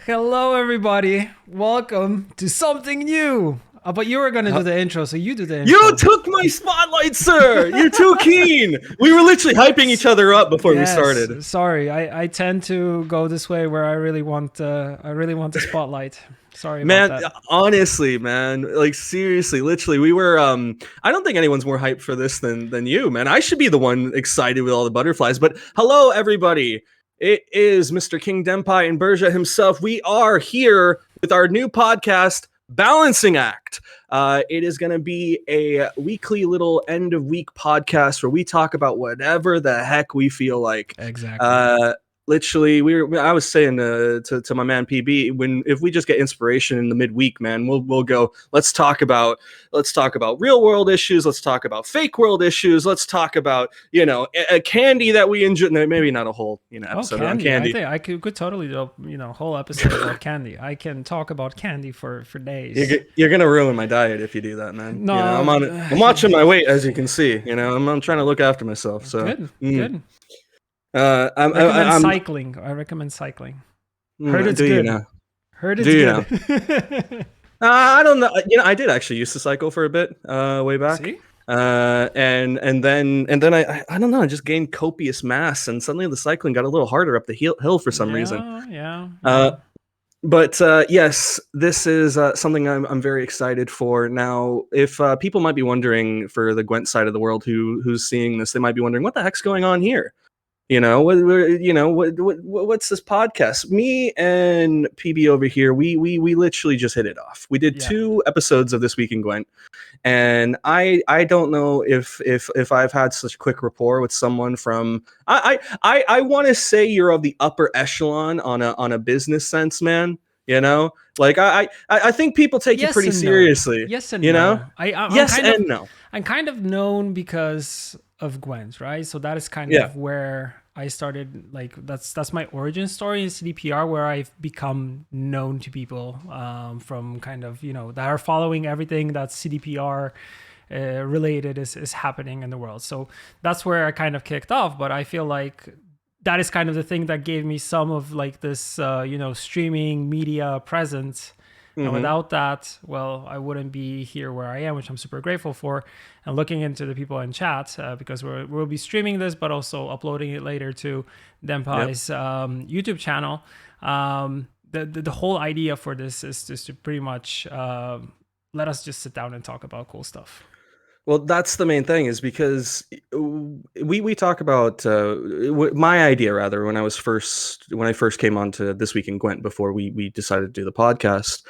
Hello, everybody. Welcome to something new. But you were going to do the intro, so you do the intro. You took my spotlight, sir. You're too keen. We were literally hyping each other up before we started. Sorry, I tend to go this way where I really want the spotlight. Sorry Man, about that. honestly, man, like seriously, literally, we were I don't think anyone's more hyped for this than you, man. I should be the one excited with all the butterflies. But hello everybody. It is Mr. King Denpai and Burza himself. We are here with our new podcast, Balancing Act. It is going to be a weekly little end of week podcast where we talk about whatever the heck we feel like. Exactly. Literally, I was saying to my man PB, if we just get inspiration in the midweek, man, we'll go. Let's talk about real world issues. Let's talk about fake world issues. Let's talk about a candy that we enjoy. Maybe not a whole episode on candy. I think I could totally do a whole episode about candy. I can talk about candy for days. You're gonna ruin my diet if you do that, man. No, I'm watching my weight, as you can see. I'm trying to look after myself. So good. I'm cycling. I recommend cycling. Heard it's do good. You know? Heard it's good. I don't know. I did actually used to cycle for a bit way back. See? And then I don't know. I just gained copious mass, and suddenly the cycling got a little harder up the hill for some reason. Yeah. But yes, this is something I'm very excited for. Now, if people might be wondering, for the Gwent side of the world who's seeing this, they might be wondering what the heck's going on here. What's this podcast? Me and PB over here, we literally just hit it off. We did 2 episodes of This Week in Gwent, and I don't know if I've had such quick rapport with someone from I want to say you're of the upper echelon on a business sense, man. Like I think people take you pretty seriously. Yes and no. No. I'm kind of known because of Gwent, right? So that is kind of where I started. Like that's my origin story in CDPR, where I've become known to people from kind of that are following everything that CDPR related is happening in the world. So that's where I kind of kicked off. But I feel like that is kind of the thing that gave me some of like this streaming media presence. And without that, well, I wouldn't be here where I am, which I'm super grateful for. And looking into the people in chat, because we'll be streaming this, but also uploading it later to Denpai's YouTube channel. The whole idea for this is just to pretty much let us just sit down and talk about cool stuff. Well, that's the main thing, is because we talk about my idea, rather, when I first came on to This Week in Gwent, before we decided to do the podcast,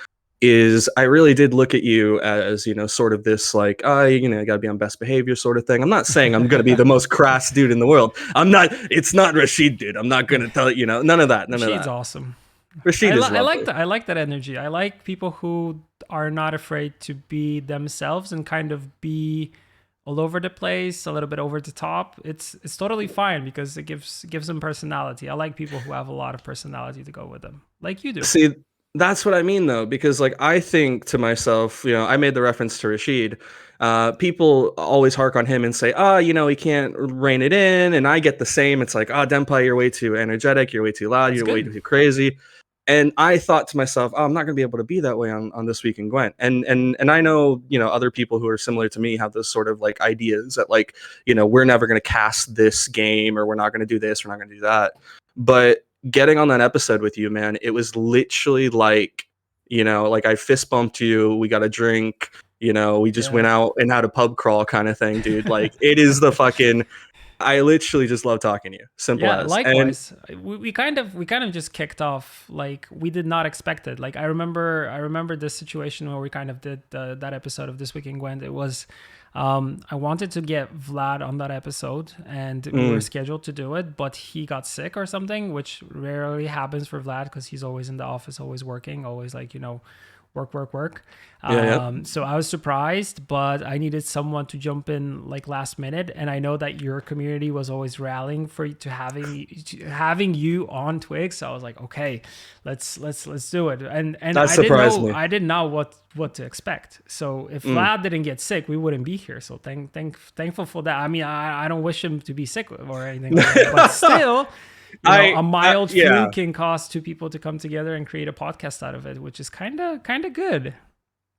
is I really did look at you as, sort of this like, you gotta be on best behavior sort of thing. I'm not saying I'm gonna be the most crass dude in the world. I'm not. It's not Rashid, dude. I'm not gonna tell you, none of that. Rashid's awesome. Rashid is lovely. I like that energy. I like people who are not afraid to be themselves and kind of be all over the place, a little bit over the top. It's totally fine, because it gives them personality. I like people who have a lot of personality to go with them, like you do. See, that's what I mean, though, because like I think to myself, I made the reference to Rashid. People always hark on him and say, he can't rein it in, and I get the same. It's like, Denpai, you're way too energetic, you're way too loud, you're way too crazy. And I thought to myself, I'm not going to be able to be that way on This Week in Gwent. And I know, other people who are similar to me have those sort of like ideas that like, we're never going to cast this game, or we're not going to do this, we're not going to do that. But getting on that episode with you, man, it was literally like, like I fist bumped you, we got a drink, we just went out and had a pub crawl kind of thing, dude. Like it is the fucking... I literally just love talking to you. Simple as. Likewise. And we kind of just kicked off like we did not expect it. Like I remember this situation where we kind of did that episode of This Week in Gwent. It was I wanted to get Vlad on that episode, and we were scheduled to do it, but he got sick or something, which rarely happens for Vlad, because he's always in the office, always working, always like work. So I was surprised, but I needed someone to jump in like last minute, and I know that your community was always rallying for having you on Twig. So I was like, okay, let's do it. And that surprised me. I didn't know what to expect. So if Vlad didn't get sick, we wouldn't be here. So thankful for that. I mean, I don't wish him to be sick or anything like that, but still. a I mild flu yeah. can cause two people to come together and create a podcast out of it, which is kind of good.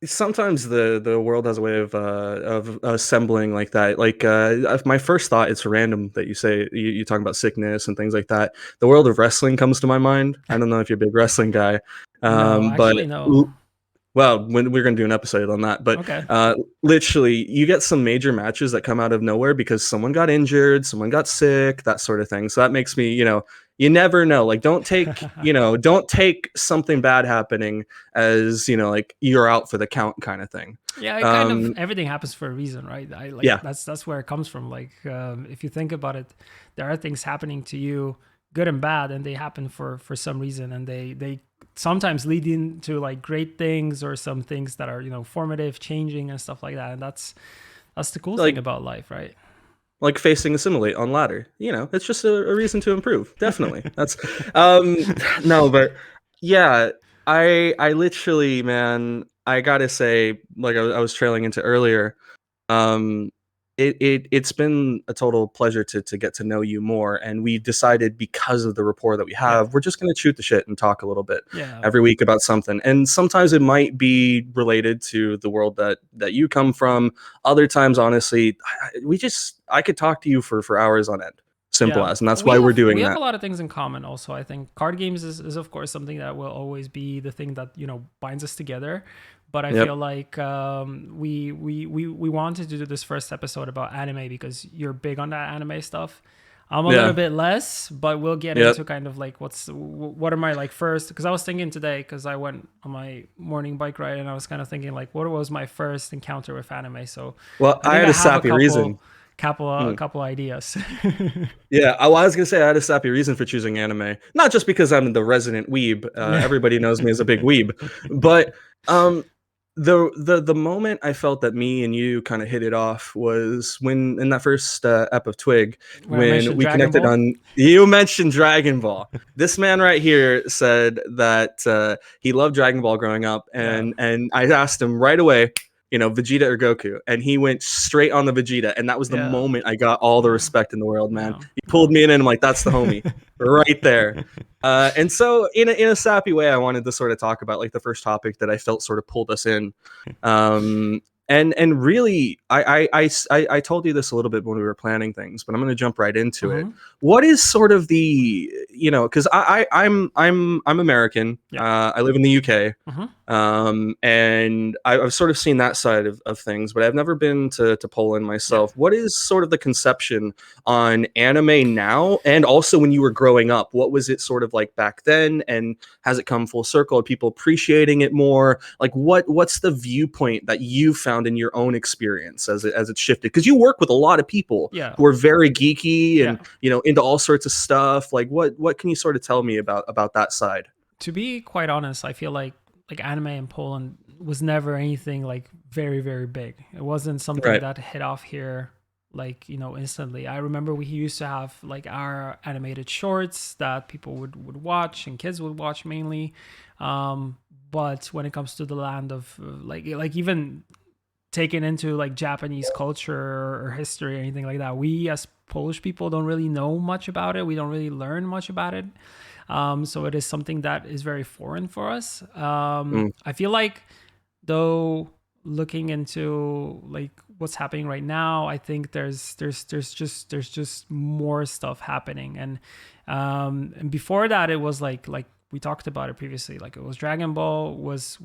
Sometimes the world has a way of assembling like that. Like my first thought, it's random that you say you talk about sickness and things like that. The world of wrestling comes to my mind. I don't know if you're a big wrestling guy, No, but actually, no. well, when we're going to do an episode on that, but Okay. literally, you get some major matches that come out of nowhere because someone got injured, someone got sick, that sort of thing. So that makes me, you never know. Like, don't take something bad happening as, like you're out for the count kind of thing. Yeah, it kind of Um, everything happens for a reason, right? I like yeah, that's where it comes from. Like, if you think about it, there are things happening to you, good and bad, and they happen for some reason, and they sometimes lead into like great things or some things that are formative, changing and stuff like that. And that's the cool thing like about life, right? like facing assimilate on ladder. It's just a reason to improve. Definitely. That's um no, but yeah, I literally, man, I gotta say, like I was trailing into earlier, um it's been a total pleasure to get to know you more, and we decided, because of the rapport that we Yeah, have, we're just going to shoot the shit and talk a little bit yeah, every week about something. And sometimes it might be related to the world that you come from. Other times, honestly, I could talk to you for hours on end, simple yeah. as. And that's We why we're have we doing have a that. lot of things in common. Also, I think card games is of course something that will always be the thing that binds us together. But I feel Yep. like we wanted to do this first episode about anime because you're big on that anime stuff. I'm a little Yeah. bit less, but we'll get Yep. into kind of like what are my like first, because I was thinking today, because I went on my morning bike ride and I was kind of thinking like what was my first encounter with anime. So Well, I I think had I a have a sappy reason. a Hmm. couple ideas. Yeah, I was gonna say I had a sappy reason for choosing anime, not just because I'm the resident weeb. Yeah. Everybody knows me as a big weeb, but um, the moment I felt that me and you kind of hit it off was when, in that first ep of Twig, When I when mentioned we Dragon connected Ball. on, you mentioned Dragon Ball. This man right here said that he loved Dragon Ball growing up, Yeah. and I asked him right away, Vegeta or Goku, and he went straight on the Vegeta, and that was the Yeah. moment I got all the Yeah. respect in the world, man. No. He pulled No. me in, and I'm like, that's the homie right there. And so, in a sappy way, I wanted to sort of talk about like the first topic that I felt sort of pulled us in. And really, I told you this a little bit when we were planning things, but I'm going to jump right into it. Mhm. What is sort of the, because I'm American. Yeah. I live in the UK. Mhm. And I've sort of seen that side of things, but I've never been to Poland Yeah. myself. What is sort of the conception on anime now, and also when you were growing up? What was it sort of like back then, and has it come full circle? Are people appreciating it more? Like, what's the viewpoint that you found in your own experience as it's shifted? Because you work with a lot of people Yeah. who are very geeky Yeah. and into all sorts of stuff. Like, what can you sort of tell me about that side? To be quite honest, I feel like anime in Poland was never anything like very very big. It wasn't something Right. that hit off here like instantly. I remember we used to have like our animated shorts that people would watch and kids would watch mainly. Um, but when it comes to the land of like even taken into like Japanese culture or history or anything like that, we as Polish people don't really know much about it. We don't really learn much about it. So it is something that is very foreign for us. Mm, I feel like, though, looking into like what's happening right now, I think there's just more stuff happening. And before that, it was like we talked about it previously. Like it was Dragon Ball was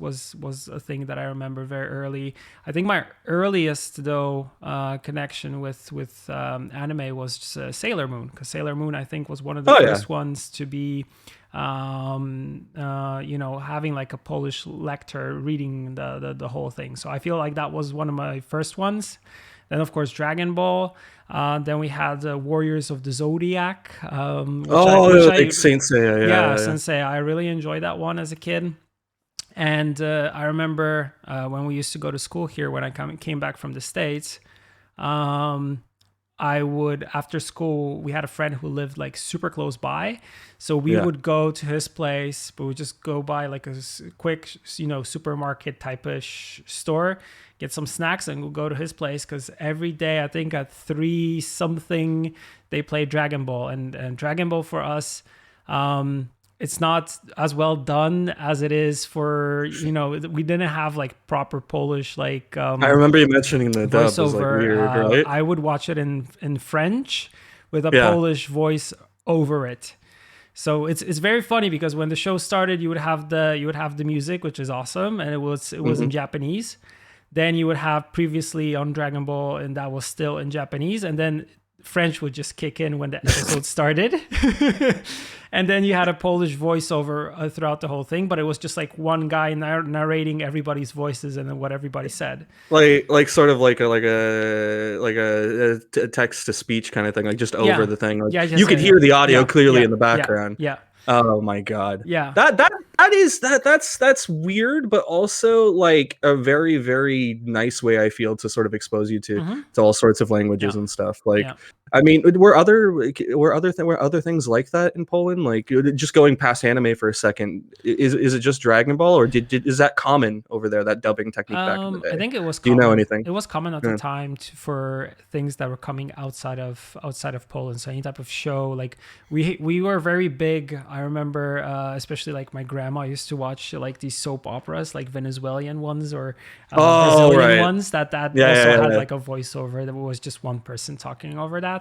a thing that I remember very early. I think my earliest though connection with anime was Sailor Moon, because Sailor Moon I think was one of the oh yeah. first ones to be having like a Polish lecturer reading the whole thing. So I feel like that was one of my first ones. Then of course Dragon Ball. Then we had Warriors of the Zodiac, Oh, like Saint Seiya. Yeah, yeah, yeah, yeah. Sensei. I really enjoyed that one as a kid. And I remember when we used to go to school here when I came back from the States. Um, I would, after school, we had a friend who lived like super close by. So we Yeah. would go to his place, but we just go by like a quick, supermarket type of store, get some snacks, and we'll go to his place, because every day I think at 3 something they play Dragon Ball, and Dragon Ball for us, it's not as well done as it is for, we didn't have like proper Polish like I remember you mentioning the dub was like voiceover. weird, right? I would watch it in French with a Yeah. Polish voice over it. So it's very funny, because when the show started, you would have the music, which is awesome, and it was in Japanese. Then you would have previously on Dragon Ball, and that was still in Japanese, and then French would just kick in when the episode started. And then you had a Polish voiceover throughout the whole thing, but it was just like one guy narrating everybody's voices and then what everybody said. Like sort of like a text to speech kind of thing, like just over the thing. Like you could hear the audio clearly in the background. Yeah. Oh my god. Yeah. That's weird, but also like a very, very nice way, I feel, to sort of expose you to all sorts of languages and stuff. Like I mean, were other things like that in Poland? Like, just going past anime for a second, is it just Dragon Ball, or is that common over there, that dubbing technique back in the day? I think it was common. Do you know anything? It was common at the time for things that were coming outside of Poland. So any type of show, like we were very big. I remember, especially like my grandma used to watch like these soap operas, like Venezuelan ones or Brazilian ones that had like a voiceover that was just one person talking over that.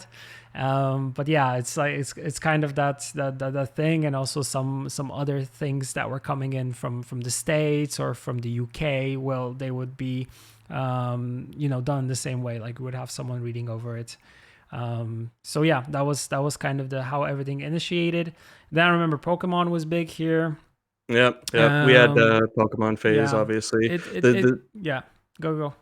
But yeah, it's like it's kind of that thing, and also some other things that were coming in from the States or from the UK. Well, they would be done the same way, like we would have someone reading over it. So yeah, that was kind of how everything initiated. Then I remember Pokemon was big here. Yep. We had the Pokemon phase, obviously. Go.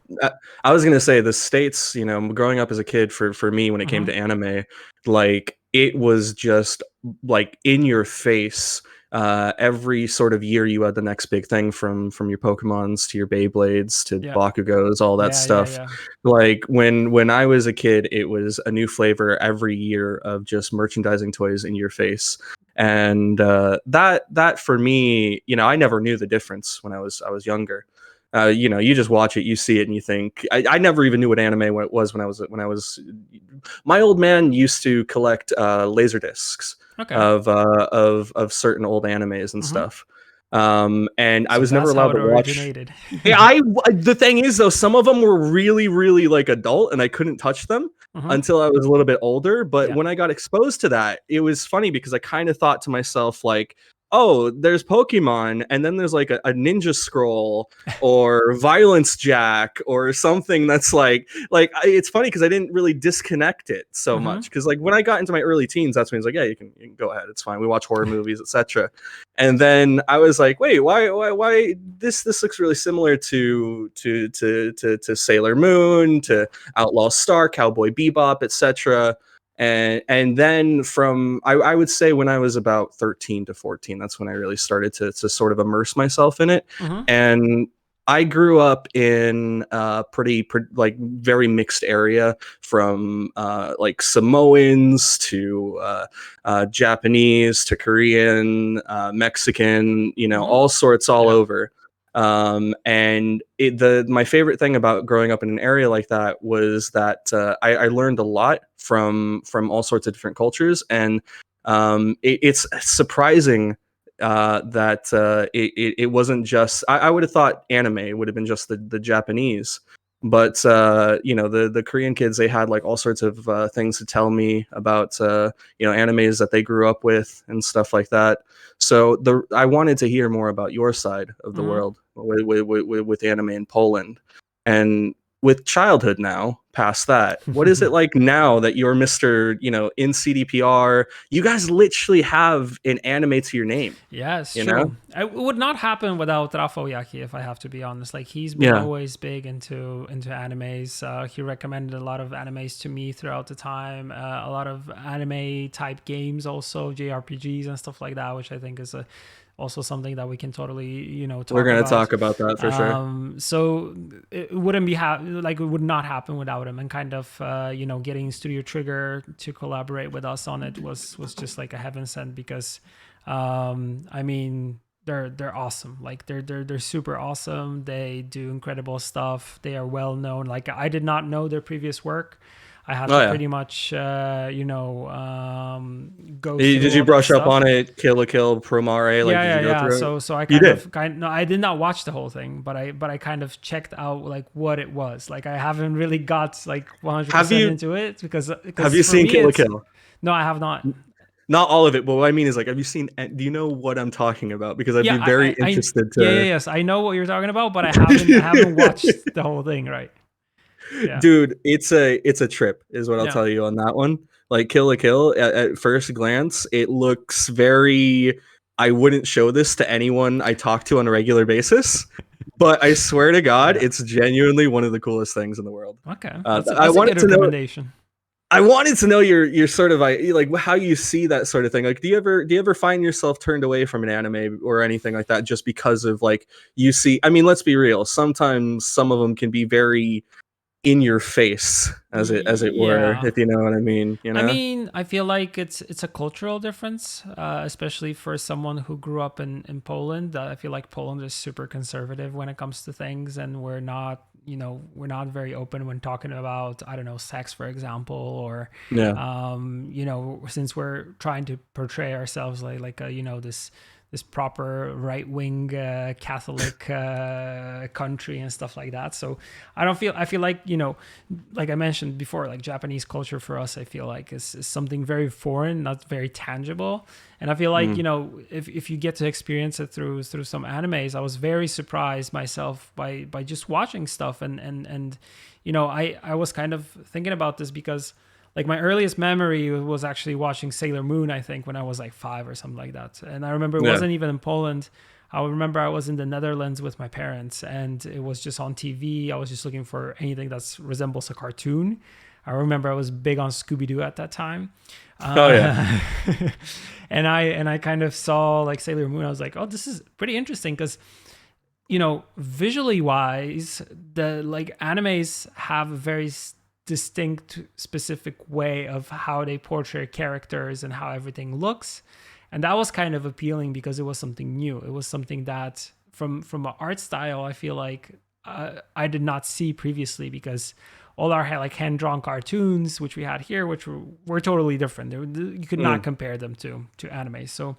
I was gonna say the States, growing up as a kid, for me, when it came to anime, like it was just like in your face. Every sort of year you had the next big thing, from your Pokemons to your Beyblades to Bakugos, all that stuff. Like when I was a kid, it was a new flavor every year of just merchandising toys in your face. And that for me, I never knew the difference when I was younger. You just watch it, you see it, and you think. I never even knew what anime was when I was. My old man used to collect laser discs of certain old animes and stuff. And I was never allowed to watch. The thing is, though, some of them were really, really like adult, and I couldn't touch them until I was a little bit older. But when I got exposed to that, it was funny, because I kind of thought to myself, like, oh, there's Pokemon, and then there's like a Ninja Scroll or Violence Jack or something that's like it's funny, because I didn't really disconnect it so much, because like when I got into my early teens, that's when it's like, yeah, you can go ahead, it's fine, we watch horror movies, etc. And then I was like, wait, why this looks really similar to Sailor Moon, to Outlaw Star, Cowboy Bebop, etc. And then from I would say when I was about 13 to 14, that's when I really started to sort of immerse myself in it. And I grew up in a pretty like very mixed area, from like Samoans to Japanese to Korean, Mexican, all sorts, all over. And my favorite thing about growing up in an area like that was that I learned a lot from all sorts of different cultures, and it's surprising that it wasn't just. I would have thought anime would have been just the Japanese, but the Korean kids, they had like all sorts of things to tell me about animes that they grew up with and stuff like that. So I wanted to hear more about your side of the world with anime in Poland, and with childhood now past that. What is it like now that you're Mr. In CDPR? You guys literally have an anime to your name. Yes, true. It would not happen without Rafał Yaki, if I have to be honest. Like, he's been always big into animes. He recommended a lot of animes to me throughout the time. A lot of anime type games, also JRPGs and stuff like that, which I think is also something that we can totally, talk about. We're going to talk about that for sure. So it wouldn't be it would not happen without him, and kind of, getting Studio Trigger to collaborate with us on it was just like a heaven sent, because, I mean, they're awesome. Like they're super awesome. They do incredible stuff. They are well known. Like I did not know their previous work. I had Oh to yeah. pretty much go Did through you all that brush up stuff. on it? Kill a Kill, Promare? Like, Yeah, did yeah, you go yeah. through it? So I You kind did. of no, I did not watch the whole thing, but I kind of checked out like what it was. Like I haven't really got like Have 100% you into it have because you for seen me Kill a it's Kill? no, I have not. Not all of it, but what I mean is like, have you seen? Do you know what I'm talking about? Because I'd Yeah, be very interested to. yes, I know what you're talking about, but I haven't watched the whole thing, right? Yeah, Dude, it's a trip, is what I'll yeah. tell you on that one. Like Kill a Kill, at first glance, it looks very. I wouldn't show this to anyone I talk to on a regular basis, but I swear to God, Yeah. it's genuinely one of the coolest things in the world. Okay, I that's a wanted good to know. recommendation. I wanted to know your sort of like how you see that sort of thing. Like, do you ever find yourself turned away from an anime or anything like that just because of like you see? I mean, let's be real. Sometimes some of them can be very in your face, as it were, Yeah. if you know what I mean. You I know? mean, I feel like it's a cultural difference, especially for someone who grew up in Poland. I feel like Poland is super conservative when it comes to things, and we're not very open when talking about, I don't know, sex, for example, or Yeah. since we're trying to portray ourselves like a, this proper right wing Catholic country and stuff like that. So I feel like, like I mentioned before, like Japanese culture for us, I feel like is something very foreign, not very tangible. And I feel like, Mm. if you get to experience it through some animes, I was very surprised myself by just watching stuff. And I was kind of thinking about this because like my earliest memory was actually watching Sailor Moon, I think, when I was like 5 or something like that. And I remember it Yeah. wasn't even in Poland. I remember I was in the Netherlands with my parents and it was just on TV. I was just looking for anything that resembles a cartoon. I remember I was big on Scooby Doo at that time. Oh yeah. Uh, and I kind of saw like Sailor Moon. I was like, oh, this is pretty interesting because visually wise, the like animes have a very distinct, specific way of how they portray characters and how everything looks, and that was kind of appealing because it was something new. It was something that, from an art style, I feel like I did not see previously because all our like hand drawn cartoons, which we had here, which were totally different. You could not Mm. compare them to anime. So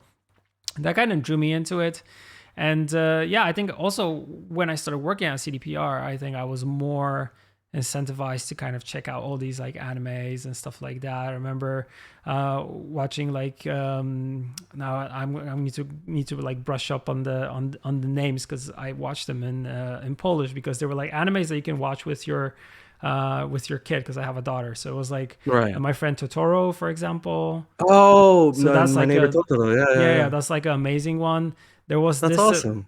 that kind of drew me into it. And yeah, I think also when I started working at CDPR, I think I was more incentivized to kind of check out all these like animes and stuff like that. I remember watching like now I'm need to like brush up on the names because I watched them in Polish because they were like animes that you can watch with your kid because I have a daughter. So it was like Right. My Friend Totoro, for example. Oh, So no, that's my like neighbor a Totoro. Yeah, yeah, yeah, yeah. that's like an amazing one. There was That's this awesome.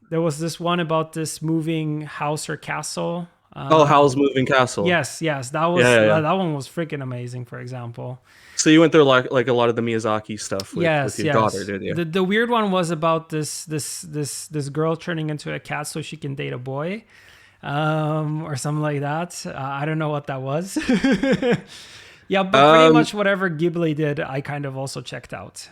one about this moving house or castle. Oh, Howl's Moving Castle. Yes, Yeah, yeah, yeah. that one was freaking amazing. For example, So you went through like a lot of the Miyazaki stuff with yes, your daughter, yes. did you? The weird one was about this girl turning into a cat so she can date a boy, or something like that. I don't know what that was. Yeah, but pretty Um, much whatever Ghibli did, I kind of also checked out.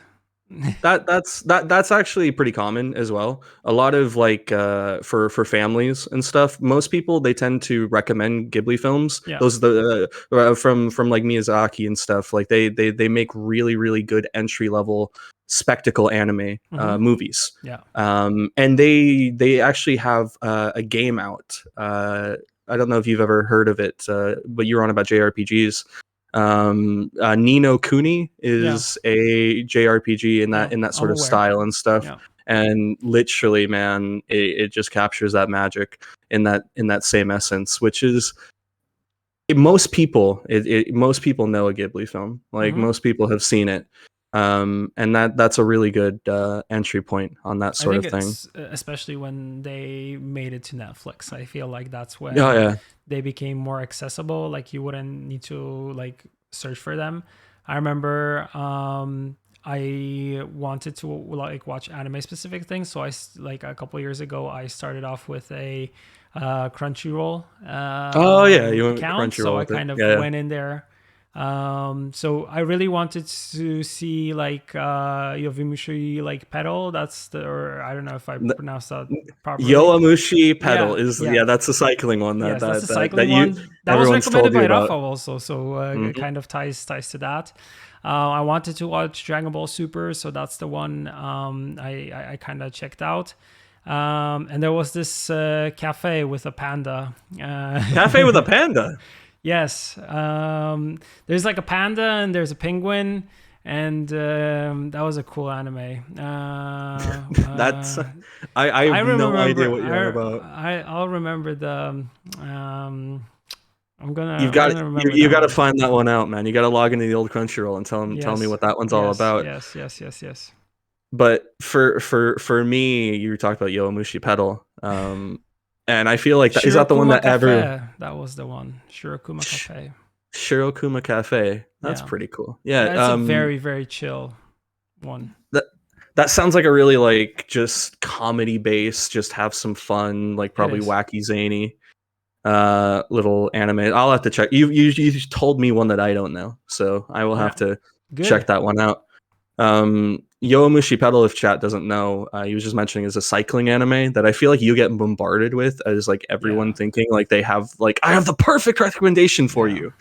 that's actually pretty common as well. A lot of like for families and stuff, most people they tend to recommend Ghibli films. Yeah. Those from like Miyazaki and stuff. Like they make really good entry level spectacle anime Hmm. movies. Yeah. And they actually have a game out. I don't know if you've ever heard of it, but you're on about JRPGs. Nino Kuni Yeah. is a JRPG Yeah. in that I'm sort of aware. style and stuff. Yeah. And literally, man, it just captures that magic in that same essence, which is most people know a Ghibli film. Like Hmm. most people have seen it. And that's a really good entry point on that I sort think of thing. it's especially when they made it to Netflix. I feel like that's Oh when yeah. they became more accessible. Like you wouldn't need to like search for them. I remember I wanted to like watch anime specific things, so like a couple years ago I started off with a Crunchyroll Oh yeah, you went account. So Crunchyroll I with it. kind of Yeah, yeah. went in there So I really wanted to see like Yovimushi like pedal. That's the, or I don't know if I pronounced that properly. Yowamushi pedal Yeah, is, yeah. yeah, that's the cycling one Yes, that's the that cycling you one. That was everyone's recommended told you by about. Rafa also, so it Hmm. kind of ties to that. I wanted to watch Dragon Ball Super, so that's the one I kind of checked out. And there was this cafe with a panda. Cafe with a panda. Yes, there's like a panda and there's a penguin, and that was a cool anime. That's I I have no idea remember. what you're on about. I'll remember the. You've I'm got gonna remember you that got to one. find that one out, man. You got to log into the old Crunchyroll and tell me Yes, what that one's all yes, about. yes, yes, yes, yes. But for me, you talked about Yowamushi pedal, and I feel like is that the one Shirokuma that ever Cafe. That was the one. Shirokuma Sh- Cafe. Shirokuma Cafe. That's Yeah, pretty cool. Yeah, yeah. It's a very chill one. that that sounds like a really like just comedy based, just have some fun, like It probably is wacky zany little anime. I'll have to check. You told me one that I don't know, so I will have Yeah, to good. check that one out. Yowamushi Pedal, if chat doesn't know, he was just mentioning is a cycling anime that I feel like you get bombarded with as like everyone Yeah, thinking like they have like I have the perfect recommendation for yeah. you.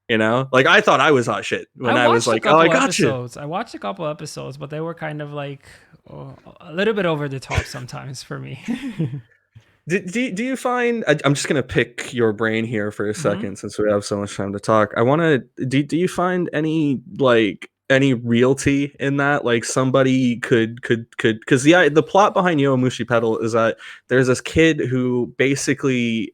You know, like I thought I was hot shit I when I was watched a like, oh, I couple got you. episodes. I watched a couple episodes, but they were kind of like a little bit over the top sometimes for me. Do you find I'm just gonna pick your brain here for a Hmm. second since we have so much time to talk. I want to do you find any realty in that, like somebody could because the plot behind Yowamushi Pedal is that there's this kid who basically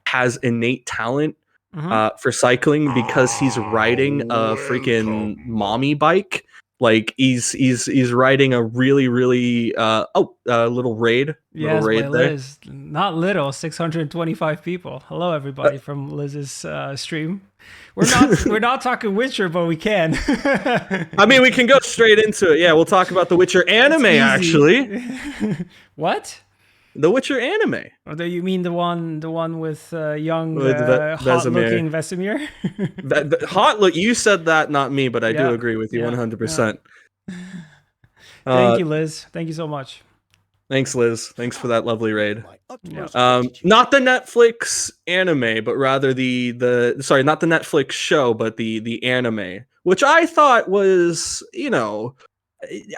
has innate talent Hmm. for cycling because he's riding a freaking mommy bike. Like he's riding a really little Yes, by raid there. Liz. Not little, 625 people. Hello, Uh, everybody from Liz's stream. We're not talking Witcher, but we can. I mean, we can go straight into it. Yeah, we'll talk about the Witcher It's anime actually. easy. What? The Witcher anime Or do you mean the one with young, with Vesemir. hot-looking Vesemir? Hot look. You said that, not me, but I do Yeah, agree with you yeah, yeah. 100%. Thank Uh, you, Liz. Thank you so much. Thanks, Liz. Thanks for that lovely raid. Yeah. Not the Netflix anime, but rather the sorry, not the Netflix show, but the anime, which I thought was,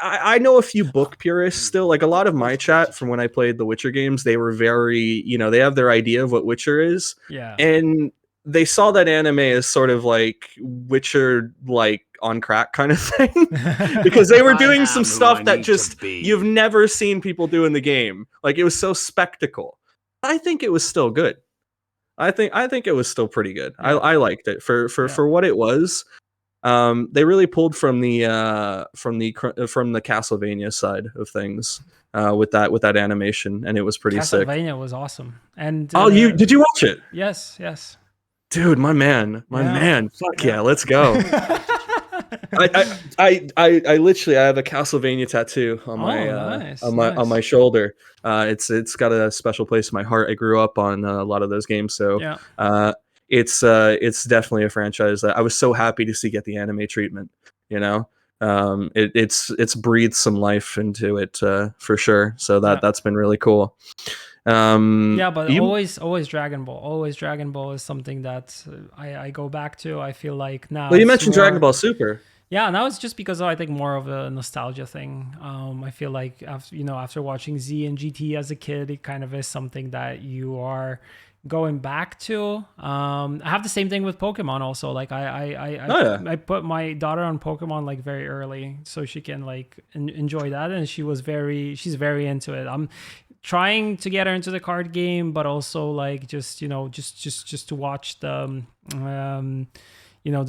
I know a few book purists still. Like a lot of my chat from when I played the Witcher games, they were very, they have their idea of what Witcher is, Yeah. and they saw that anime as sort of like Witcher, like on crack kind of thing, because they were doing some stuff that just you've never seen people do in the game. Like it was so spectacle. I think it was still good. I think it was still pretty good. Yeah. I liked it Yeah. for what it was. They really pulled from the Castlevania side of things with that animation, and it was pretty sick. Castlevania was awesome. And Oh, you did you watch it, yes, yes. dude? My Yeah. man. Fuck yeah, Yeah. let's go. I literally I have a Castlevania tattoo on my Oh, nice, on my nice. shoulder. It's got a special place in my heart. I grew up on a lot of those games, so Yeah. it's definitely a franchise that I was so happy to see get the anime treatment. You know, it's breathed some life into it for sure. So Yeah. that's been really cool. Yeah, but You always Dragon Ball. Always Dragon Ball is something that I go back to. I feel like now well, you it's mentioned Dragon more. Ball Super. Yeah, now it's just because I think more of a nostalgia thing. I feel like after watching Z and GT as a kid, it kind of is something that you are going back to. I have the same thing with Pokemon also. Like Oh yeah. I put my daughter on Pokemon like very early so she can like enjoy that, and she's very into it. I'm trying to get her into the card game, but also like just to watch the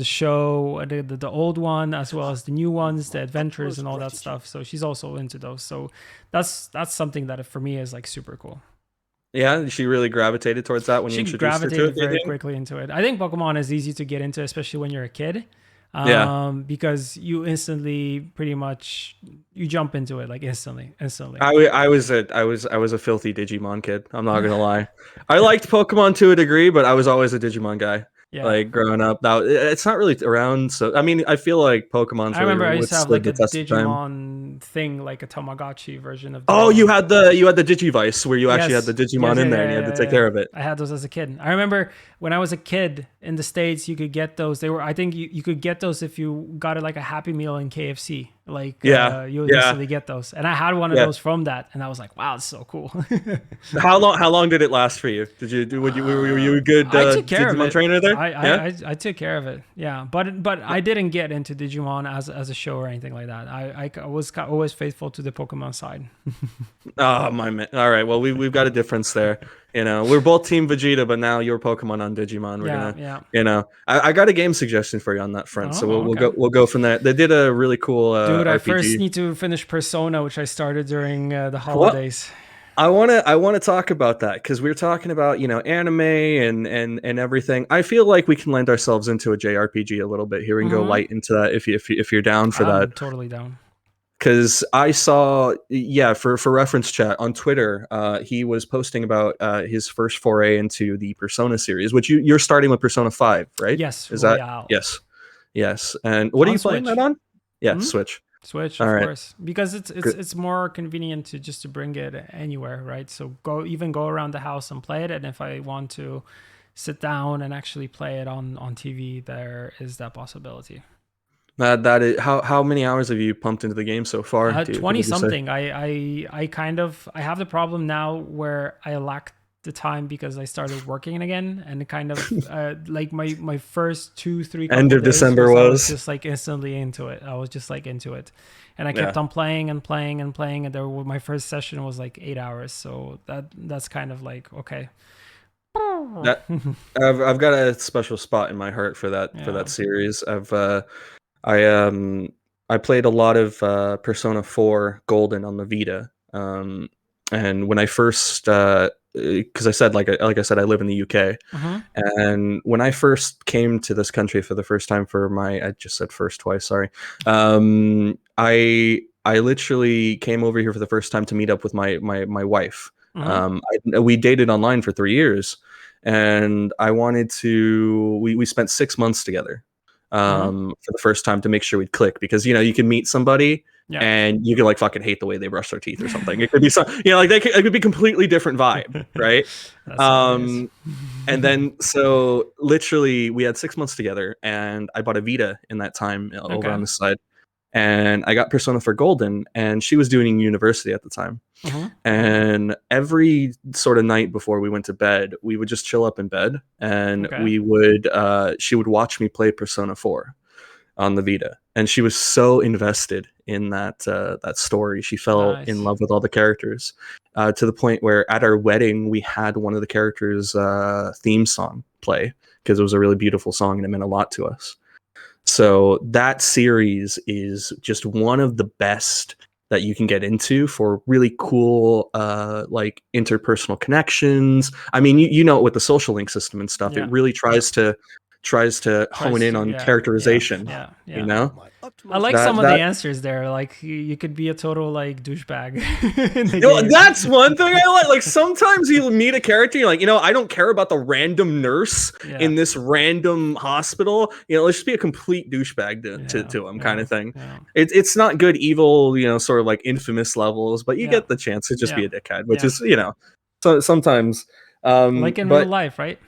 show, the old one as well as the new ones, the adventures and all that stuff. So she's also into those. So that's something that for me is like super cool. Yeah, she really gravitated towards that when you She introduced her to gravitated it. Do you very think? quickly into it. I think Pokemon is easy to get into, especially when you're a kid, Yeah. because you instantly pretty much you jump into it like instantly. I was a filthy Digimon kid. I'm not gonna lie. I liked Pokemon to a degree, but I was always a Digimon guy. Yeah. like growing up. Now it's not really around. So I mean, I feel like Pokemon's I really remember I used to have withstood like the a test of time. Digimon thing, like a Tamagotchi version of Oh, Digimon. you had the Digivice where you actually had the Yes, yes, Digimon yeah, in there yeah, and you had to yeah, take yeah. care of it. I had those as a kid. I remember when I was a kid in the States, you could get those. They were, I think you could get those if you got it like a Happy Meal in KFC. Like Yeah, you would yeah, instantly get those. And I had one of yeah. those from that, and I was like, wow, it's so cool. How long did it last for you? Did you do? Were you a good I took care of Digimon it. trainer there? Yeah. I took care of it. Yeah, but I didn't get into Digimon as a show or anything like that. I was always faithful to the Pokemon side. Oh my man! All right, well we've got a difference there. You know, we're both Team Vegeta, but now you're Pokemon on Digimon. We're Yeah, gonna, yeah. you know, I got a game suggestion for you on that front, so Oh, okay. we'll go from there. They did a really cool Dude, I first RPG. need to finish Persona, which I started during the What holidays. I want to talk about that because we're talking about anime and everything. I feel like we can lend ourselves into a JRPG a little bit here and go Mm-hmm. light into that if you're down for that. I'm totally down. Because I saw, yeah, for reference chat on Twitter, he was posting about his first foray into the Persona series, which you're starting with Persona 5, right? Yes, Is that Royale yes, yes? And what are on you playing that Switch. on? Yeah, Hmm? Switch. Switch, All of right, course, because good. it's more convenient to just to bring it anywhere, right? So go around the house and play it, and if I want to sit down and actually play it on TV, there is that possibility. That is how many hours have you pumped into the game so far? 20 Would you say? something. I kind of I have the problem now where I lack the time because I started working again, and kind of like my first 2 3 End couple of days December was I was was. just like instantly into it. I was just like into it, and I kept Yeah. on playing and playing and playing, and my first session was like 8 hours. So that's kind of like okay. That I've got a special spot in my heart for Yeah. that series. I I played a lot of Persona 4 Golden on the Vita. And when I first because I said like I said I live in the UK, Mm-hmm. and when I first came to this country for the first time for my I just said first twice, sorry. I literally came over here for the first time to meet up with my wife. Mm-hmm. We dated online for 3 years, and I wanted to. We spent 6 months together Mm-hmm. for the first time to make sure we'd click because you can meet somebody Yeah. and you could like fucking hate the way they brush their teeth or something. It could be some like it could be completely different vibe, right? That's hilarious. Um, and then so literally we had 6 months together, and I bought a Vita in that time over Okay. on the side, and I got Persona for Golden, and she was doing university at the time. Mm-hmm. And every sort of night before we went to bed, we would just chill up in bed, and Okay. we would she would watch me play Persona 4 on the Vita, and she was so invested in that story. She fell in Nice. love with all the characters to the point where at our wedding we had one of the characters' theme song play because it was a really beautiful song and it meant a lot to us. So that series is just one of the best that you can get into for really cool like interpersonal connections. I mean, you know, with the social link system and stuff, it Yeah. really Yeah. tries to hone Tries in to, on yeah, yeah, characterization, yeah, you yeah. know? I like That some of the that answers there. Like you could be a total like douchebag in the You know, game. that's one thing I like. Like sometimes you meet a character, you're like, I don't care about the random nurse Yeah, in this random hospital. Let's just be a complete douchebag yeah, to him, kind yeah, of thing. yeah, It's not good, evil, sort of like infamous levels, but you yeah, get the chance to just yeah, be a dickhead, which yeah. is so sometimes. Like in real But life, right?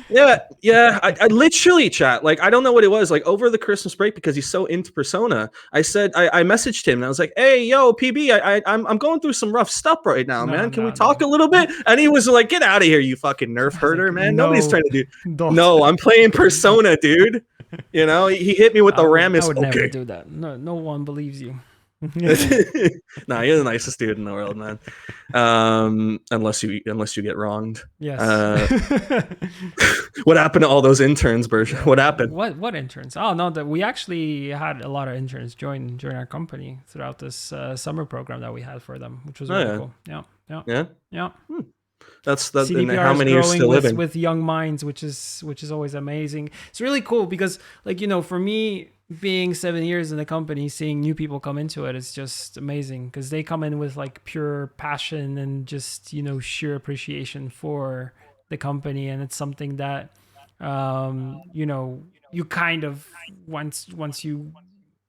yeah, I literally chat. Like, I don't know what it was. Like, over the Christmas break, because he's so into Persona, I messaged him and I was like, "Hey, yo, PB, I'm going through some rough stuff right now, No, man. Can we no, talk no. a little bit?" And he was like, "Get out of here, you fucking nerf I was like, herder, man. Nobody's no, trying to do." don't. No, I'm playing Persona, dude. He hit me with the I Ramus. would never Okay. do that. No, no one believes you. Nah, you're the nicest dude in the world, man. Unless you get wronged. Yes. Uh, what happened to all those interns, Berge? Yeah. What happened? What interns? Oh no, that we actually had a lot of interns join our company throughout this summer program that we had for them, which was Oh really yeah, cool. Yeah, yeah, yeah. yeah. Hmm. That's that. And CDPR how is many are growing still living? with young minds, which is always amazing. It's really cool because like for me being 7 years in the company, seeing new people come into it is just amazing because they come in with like pure passion and just sheer appreciation for the company, and it's something that You know, you kind of once you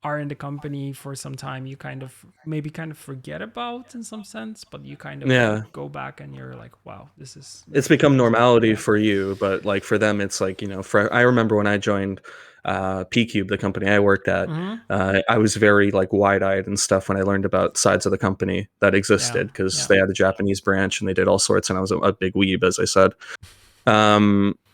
are in the company for some time, you kind of maybe kind of forget about in some sense, but you kind of Yeah. go back and you're like, wow, It's this is become amazing. normality Yeah. for you, but like for them, it's like, I remember when I joined P-Cube, the company I worked at, Mm-hmm. I was very like wide-eyed and stuff when I learned about sides of the company that Yeah. existed because Yeah. they had a Japanese branch and they did all sorts, and I was a big weeb, as I said.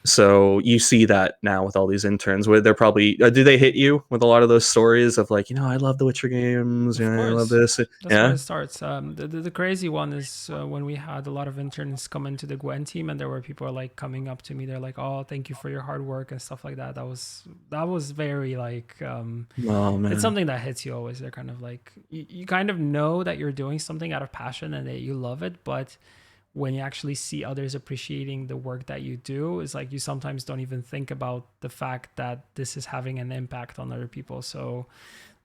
So you see that now with all these interns where they're probably do they hit you with a lot of those stories of like, I love the Witcher games, Of I love course. this. That's where Yeah. it starts. The crazy one is when we had a lot of interns come into the Gwen team, and there were people like coming up to me. They're like, "Oh, thank you for your hard work and stuff like that." That was very like Oh it's man. something that hits you always. They're kind of like you kind of know that you're doing something out of passion and that you love it, but when you actually see others appreciating the work that you do, it's like you sometimes don't even think about the fact that this is having an impact on other people. So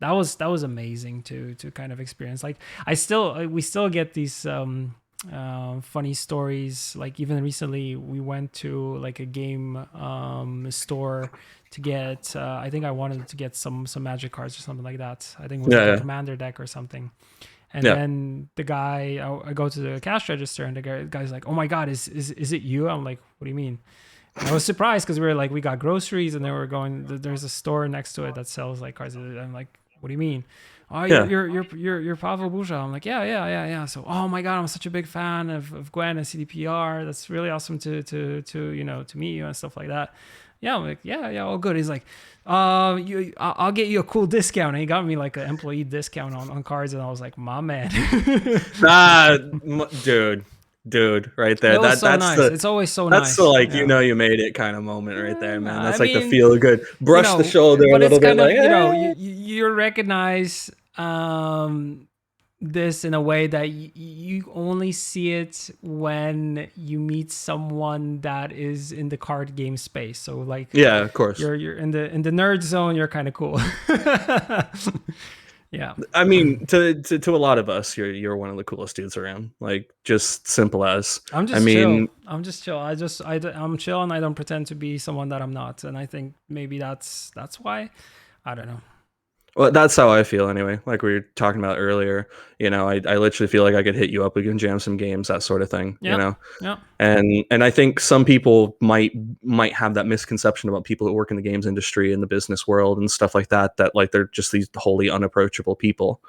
that was amazing to kind of experience. Like we still get these funny stories. Like even recently, we went to like a game store to get. I think I wanted to get some magic cards or something like that. I think it was Yeah, like a yeah. commander deck or something. And Yeah. then the guy, I go to the cash register, and the guy's like, "Oh my god, is it you?" I'm like, "What do you mean?" And I was surprised because we were like, we got groceries, and then we're going. There's a store next to it that sells like cards. I'm like, "What do you mean?" Oh, Yeah. you're Pavel Buja. I'm like, yeah. So, oh my god, I'm such a big fan of Gwen and CDPR. That's really awesome to meet you and stuff like that. Yeah, I'm like, yeah, all good. He's like, I'll get you a cool discount. And he got me like an employee discount on cards, and I was like, my man. Ah, dude, right It there. was so That's nice. the It's always so that's the nice. like Yeah. you made it kind of moment right there, man. I That's like the mean, feel good, brush the shoulder a but it's little bit, kind like of, you recognize this in a way that you only see it when you meet someone that is in the card game space. So like yeah, of course. you're in the nerd zone, you're kind of cool. Yeah. I mean, to a lot of us, you're one of the coolest dudes around. Like just simple as. I'm I just chill. mean, I'm just chill. I'm chill, and I don't pretend to be someone that I'm not. And I think maybe that's why. I don't know. well, that's how I feel anyway. Like we were talking about earlier, I literally feel like I could hit you up. We can jam some games, that sort of thing. Yeah. Yeah. And I think some people might have that misconception about people who work in the games industry and the business world and stuff like that, that like they're just these wholly unapproachable people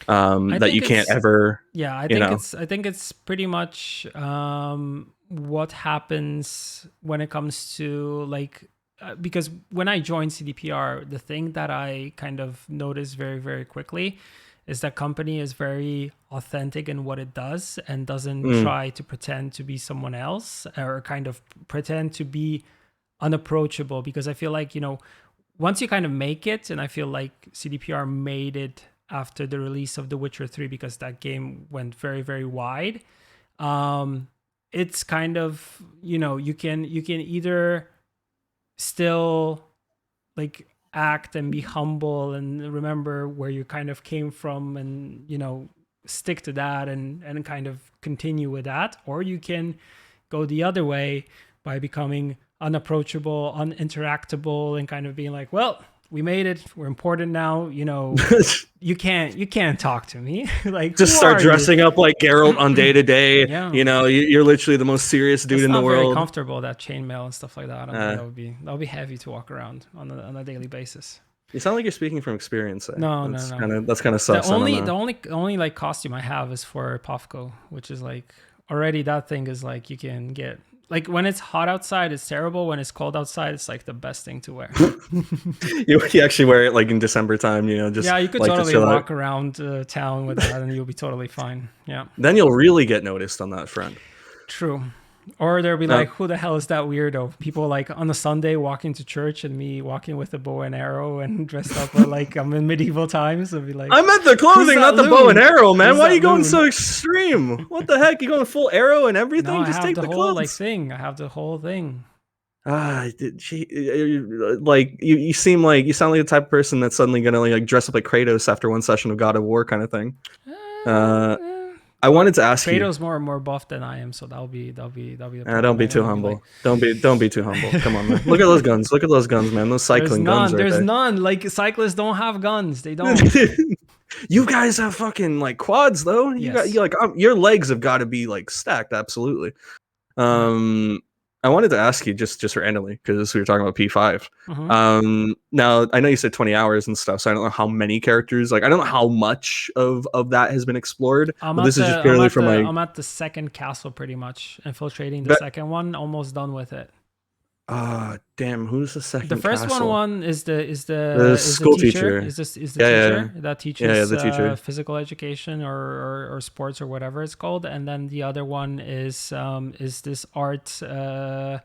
I that think you can't it's ever, yeah, you know. I think it's pretty much what happens when it comes to like because when I joined CDPR, the thing that I kind of noticed very very quickly is that company is very authentic in what it does and doesn't Mm, try to pretend to be someone else or kind of pretend to be unapproachable, because I feel like, once you kind of make it, and I feel like CDPR made it after the release of The Witcher 3 because that game went very, very wide. Um, it's kind of, you can either still like act and be humble and remember where you kind of came from and, stick to that and kind of continue with that, or you can go the other way by becoming unapproachable, uninteractable, and kind of being like, well, we made it, we're important now, you can't talk to me. Like, just who start are you? dressing up like Geralt on day to day. Yeah, You're literally the most serious dude that's in the not very world. comfortable, that chainmail and stuff like that. I don't think Uh, that would be heavy to walk around on a daily basis. you sound like you're speaking from experience there. No, no, That's no. kind of The sus. I don't only know. the only only like costume I have is for Pofko, which is like already that thing is like you can get like when it's hot outside, it's terrible. When it's cold outside, it's like the best thing to wear. You actually wear it like in December time, just Yeah, you could like to totally chill out. walk around town with that, and you'll be totally fine. Yeah, Then you'll really get noticed on that front. true. Or they'll be No, like, "Who the hell is that weirdo?" People like on a Sunday walking to church, and me walking with a bow and arrow and dressed up like I'm in medieval times, and be like, I meant the "Who's clothing, that not the bow and loon? arrow, man. Who's Why are that you going loon?" so extreme? What the heck? You going full arrow and No, everything? I Just have take the the whole like clothes. thing. I have the whole thing. Like you seem like you sound like the type of person that's suddenly gonna like dress up like Kratos after one session of God of War kind of thing. Uh, I wanted to ask you. Kratos more buff than I am, so that'll be the problem. Don't be too humble. Don't be too humble. Come on, man. Look at those guns. Look at those guns, man. Those cycling guns right there. There's none. Like cyclists don't have guns. They don't. You guys have fucking like quads though. Your legs have got to be like stacked. Absolutely. I wanted to ask you just randomly because we were talking about P5. Now I know you said 20 hours and stuff, so I don't know how many characters. Like I don't know how much of that has been explored. This is just purely from my. I'm at the second castle pretty much, infiltrating the second one. Almost done with it. Damn, who's the second? The first one is the school teacher. Is the teacher that teaches the teacher. Physical education or sports or whatever it's called, and then the other one is this art okay,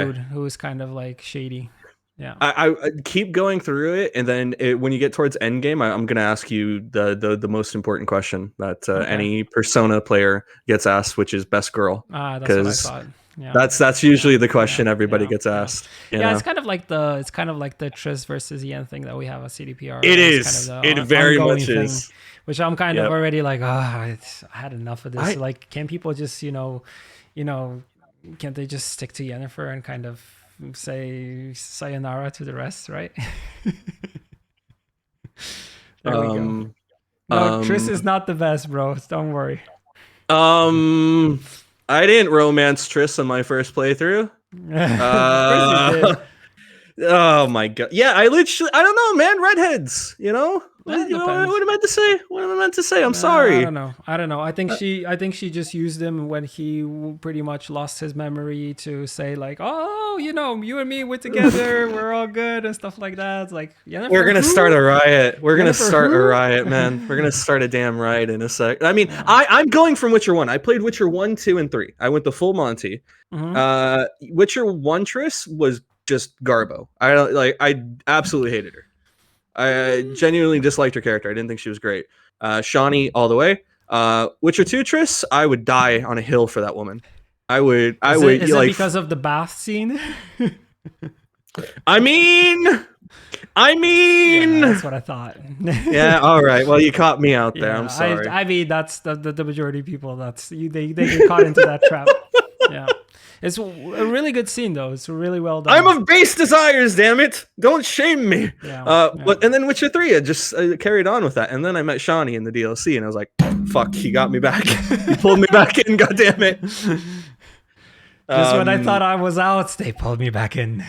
dude who is kind of like shady. Yeah, I keep going through it, and then when you get towards endgame, I'm gonna ask you the most important question that any Persona player gets asked, which is best girl. That's what I thought. Yeah. That's usually the question everybody gets asked. Yeah, it's kind of like the Triss versus Yen thing that we have at CDPR. It is. Kind of it very much is. Which I'm kind of already like, I had enough of this. Like, can't people just can't they just stick to Yennefer and kind of say sayonara to the rest, right? There we go. No, Triss is not the best, bro. Don't worry. I didn't romance Triss on my first playthrough. Of course you did. Oh my god! Yeah, I don't know, man. Redheads, What am I meant to say? What am I meant to say? I'm sorry. I don't know. I think she just used him when he pretty much lost his memory to say like, oh, you and me, we're together, we're all good and stuff like that. It's like, we're gonna start a riot. We're gonna start a riot, man. We're gonna start a damn riot in a sec. I mean, I'm going from Witcher 1. I played Witcher 1, 2, and 3. I went the full Monty. Witcher 1 Triss was just garbo. I absolutely hated her. I genuinely disliked her character. I didn't think she was great. Shawnee all the way. Witcher 2 Triss, I would die on a hill for that woman. Is it because of the bath scene? I mean, that's what I thought. Yeah, all right. Well, you caught me out there. I'm sorry. I mean, that's the majority of people. They get caught into that trap. Yeah. It's a really good scene, though. It's really well done. I'm of base desires, damn it! Don't shame me. But and then Witcher 3, I just carried on with that, and then I met Shawnee in the DLC, and I was like, "Fuck, he got me back. He pulled me back in. God damn it!" Just when I thought I was out, they pulled me back in.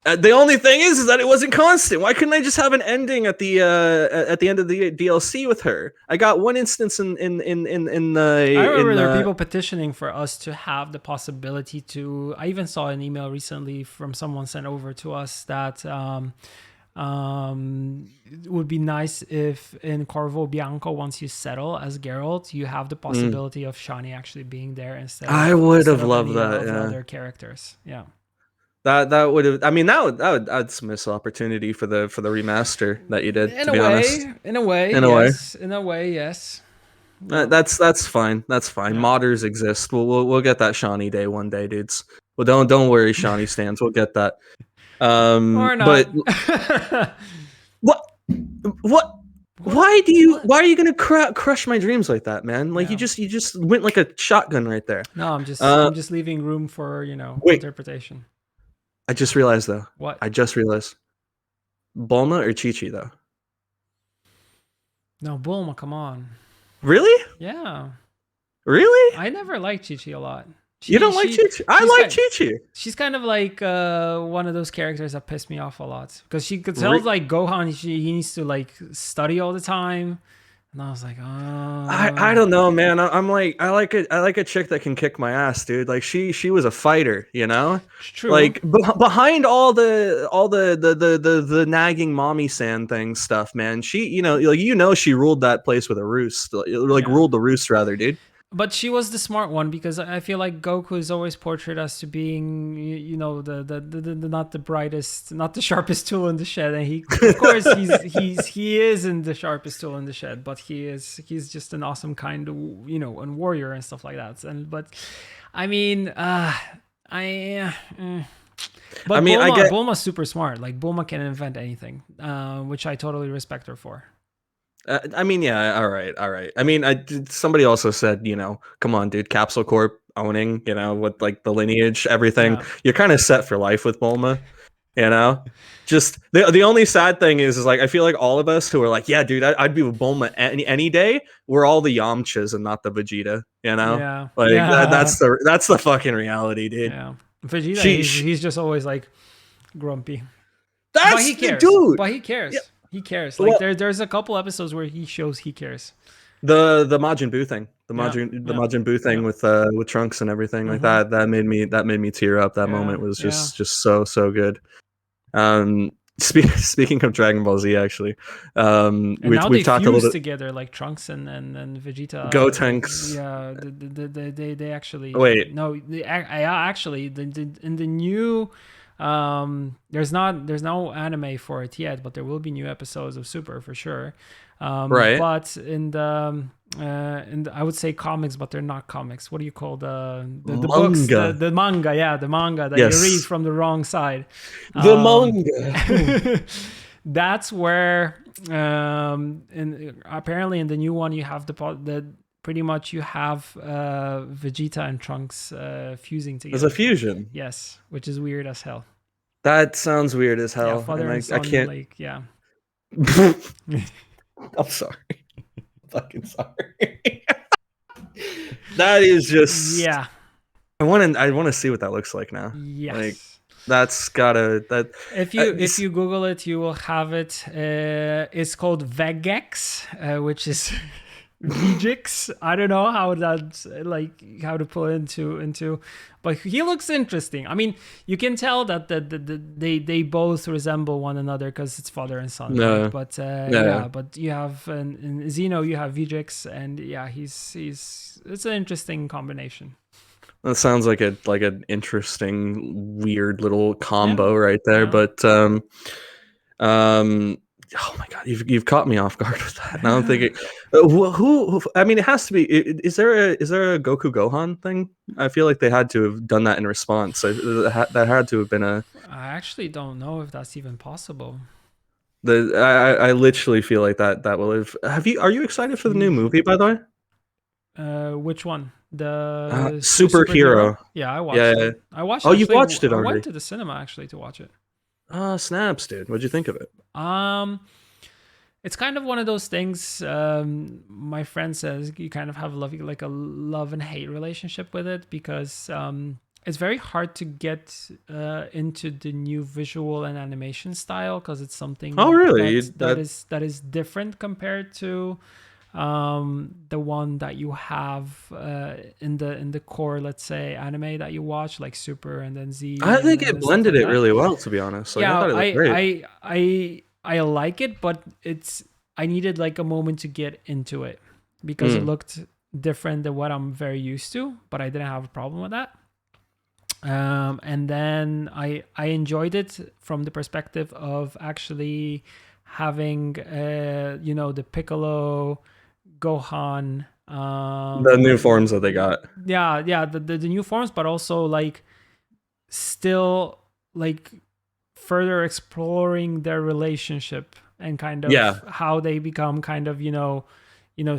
The only thing is that it wasn't constant. Why couldn't I just have an ending at the end of the DLC with her? I got one instance in the. I remember there were people petitioning for us to have the possibility to. I even saw an email recently from someone sent over to us that it would be nice if in Corvo Bianco, once you settle as Geralt, you have the possibility of Shawnee actually being there instead. I would have loved that. Yeah, other characters. Yeah. That would have. I mean, that would that's a missed opportunity for the remaster that you did. To be honest, in a way, yes. That's fine. That's fine. Yeah. Modders exist. We'll get that Shawnee day one day, dudes. Well, don't worry, Shawnee stands. We'll get that. Or not. But what? Why are you gonna crush my dreams like that, man? Like you just went like a shotgun right there. No, I'm just leaving room for interpretation. I just realized though. What? I just realized. Bulma or Chi-Chi though? No, Bulma, come on. Really? Yeah. Really? I never liked Chi-Chi a lot. You don't like Chi-Chi? I like Chi-Chi. She's kind of like one of those characters that pissed me off a lot. Because she could tell like Gohan, he needs to like study all the time. And I was like, oh. I don't know, man. I'm like, I like a chick that can kick my ass, dude. Like she was a fighter, It's true. Like behind all the nagging mommy sand thing stuff, man. She, she ruled that place with a roost, ruled the roost rather, dude. But she was the smart one because I feel like Goku is always portrayed as to being, the not the brightest, not the sharpest tool in the shed, and he, of course, he isn't the sharpest tool in the shed, but he's just an awesome kind of, and warrior and stuff like that. But I mean, Bulma's super smart. Like Bulma can invent anything, which I totally respect her for. I mean, yeah, all right, all right. I mean, somebody also said, come on, dude, Capsule Corp owning, with like the lineage, everything. Yeah. You're kind of set for life with Bulma, you know. Just the only sad thing is like I feel like all of us who are like, yeah, dude, I'd be with Bulma any day. We're all the Yamchas and not the Vegeta, you know. Yeah. Like Yeah. that's the fucking reality, dude. Yeah. Vegeta, Sheesh. he's just always like grumpy. But That's he the cares. dude. But he Yeah. cares. He cares. Like Well, there's a couple episodes where he shows he cares. the Majin Buu thing, Yeah. The Yeah. Majin Buu Yeah. thing with Trunks and everything like Mm-hmm. that made me tear up. That Yeah. moment was Yeah. just so good. Um, speaking of Dragon Ball Z, actually, And now we've they talked a fuse little bit. together like Trunks and Go Vegeta. Tanks. Yeah, they actually Wait, no, actually in the new there's no anime for it yet, but there will be new episodes of Super for sure. right? But in the, I would say comics, but they're not comics. What do you call the books? Manga. The manga, yeah, the manga that you read Yes, from the wrong side. the manga. That's where apparently in the new one you have the pretty much you have Vegeta and Trunks fusing There's a together. fusion. Yes, which is weird as hell. That sounds weird as Yeah, hell, father and and I son, can't. like yeah. I'm sorry. Fucking sorry. That is just. Yeah. I want to see what that looks like now. Like Yes. that's gotta that. If you Google it, you will have it. It's called Vegex, which is Vegix. I don't know how that's like how to put it into, but he looks interesting. I mean, you can tell that they both resemble one another because it's father and son, right? No, But no, but you have in Xeno you have Vegix, and yeah, he's it's an interesting combination. that sounds like an interesting, weird little Yeah, combo right there. yeah. But um, oh my god, you've caught me off guard with that. Now I'm thinking, who? I mean, it has to be. Is there a Goku Gohan thing? I feel like they had to have done that in response. That had to have been a. I actually don't know if that's even possible. I literally feel like that will have. Are you excited for the new movie, by the way? Which one? The superhero? Superhero. Yeah, I Yeah, watched yeah. it. I watched Oh, you actually. watched it I went already. to the cinema actually to watch it. Snaps, dude. What'd you think of it? Um, it's kind of one of those things. My friend says you kind of have like a love and hate relationship with it because it's very hard to get into the new visual and animation style because it's Oh, something really? that is different compared to the one that you have in the core, let's say, anime that you watch, like Super and then Z I think and it then stuff blended like it that. really well, to be honest. Like I Yeah, thought it looked great. I like it, but I needed like a moment to get into it because it Mm. looked different than what I'm very used to, but I didn't have a problem with that. And then I enjoyed it from the perspective of actually having the Piccolo, Gohan, The new forms that they got. yeah, the new forms, but also like still like further exploring their relationship and kind Yeah, of how they become kind of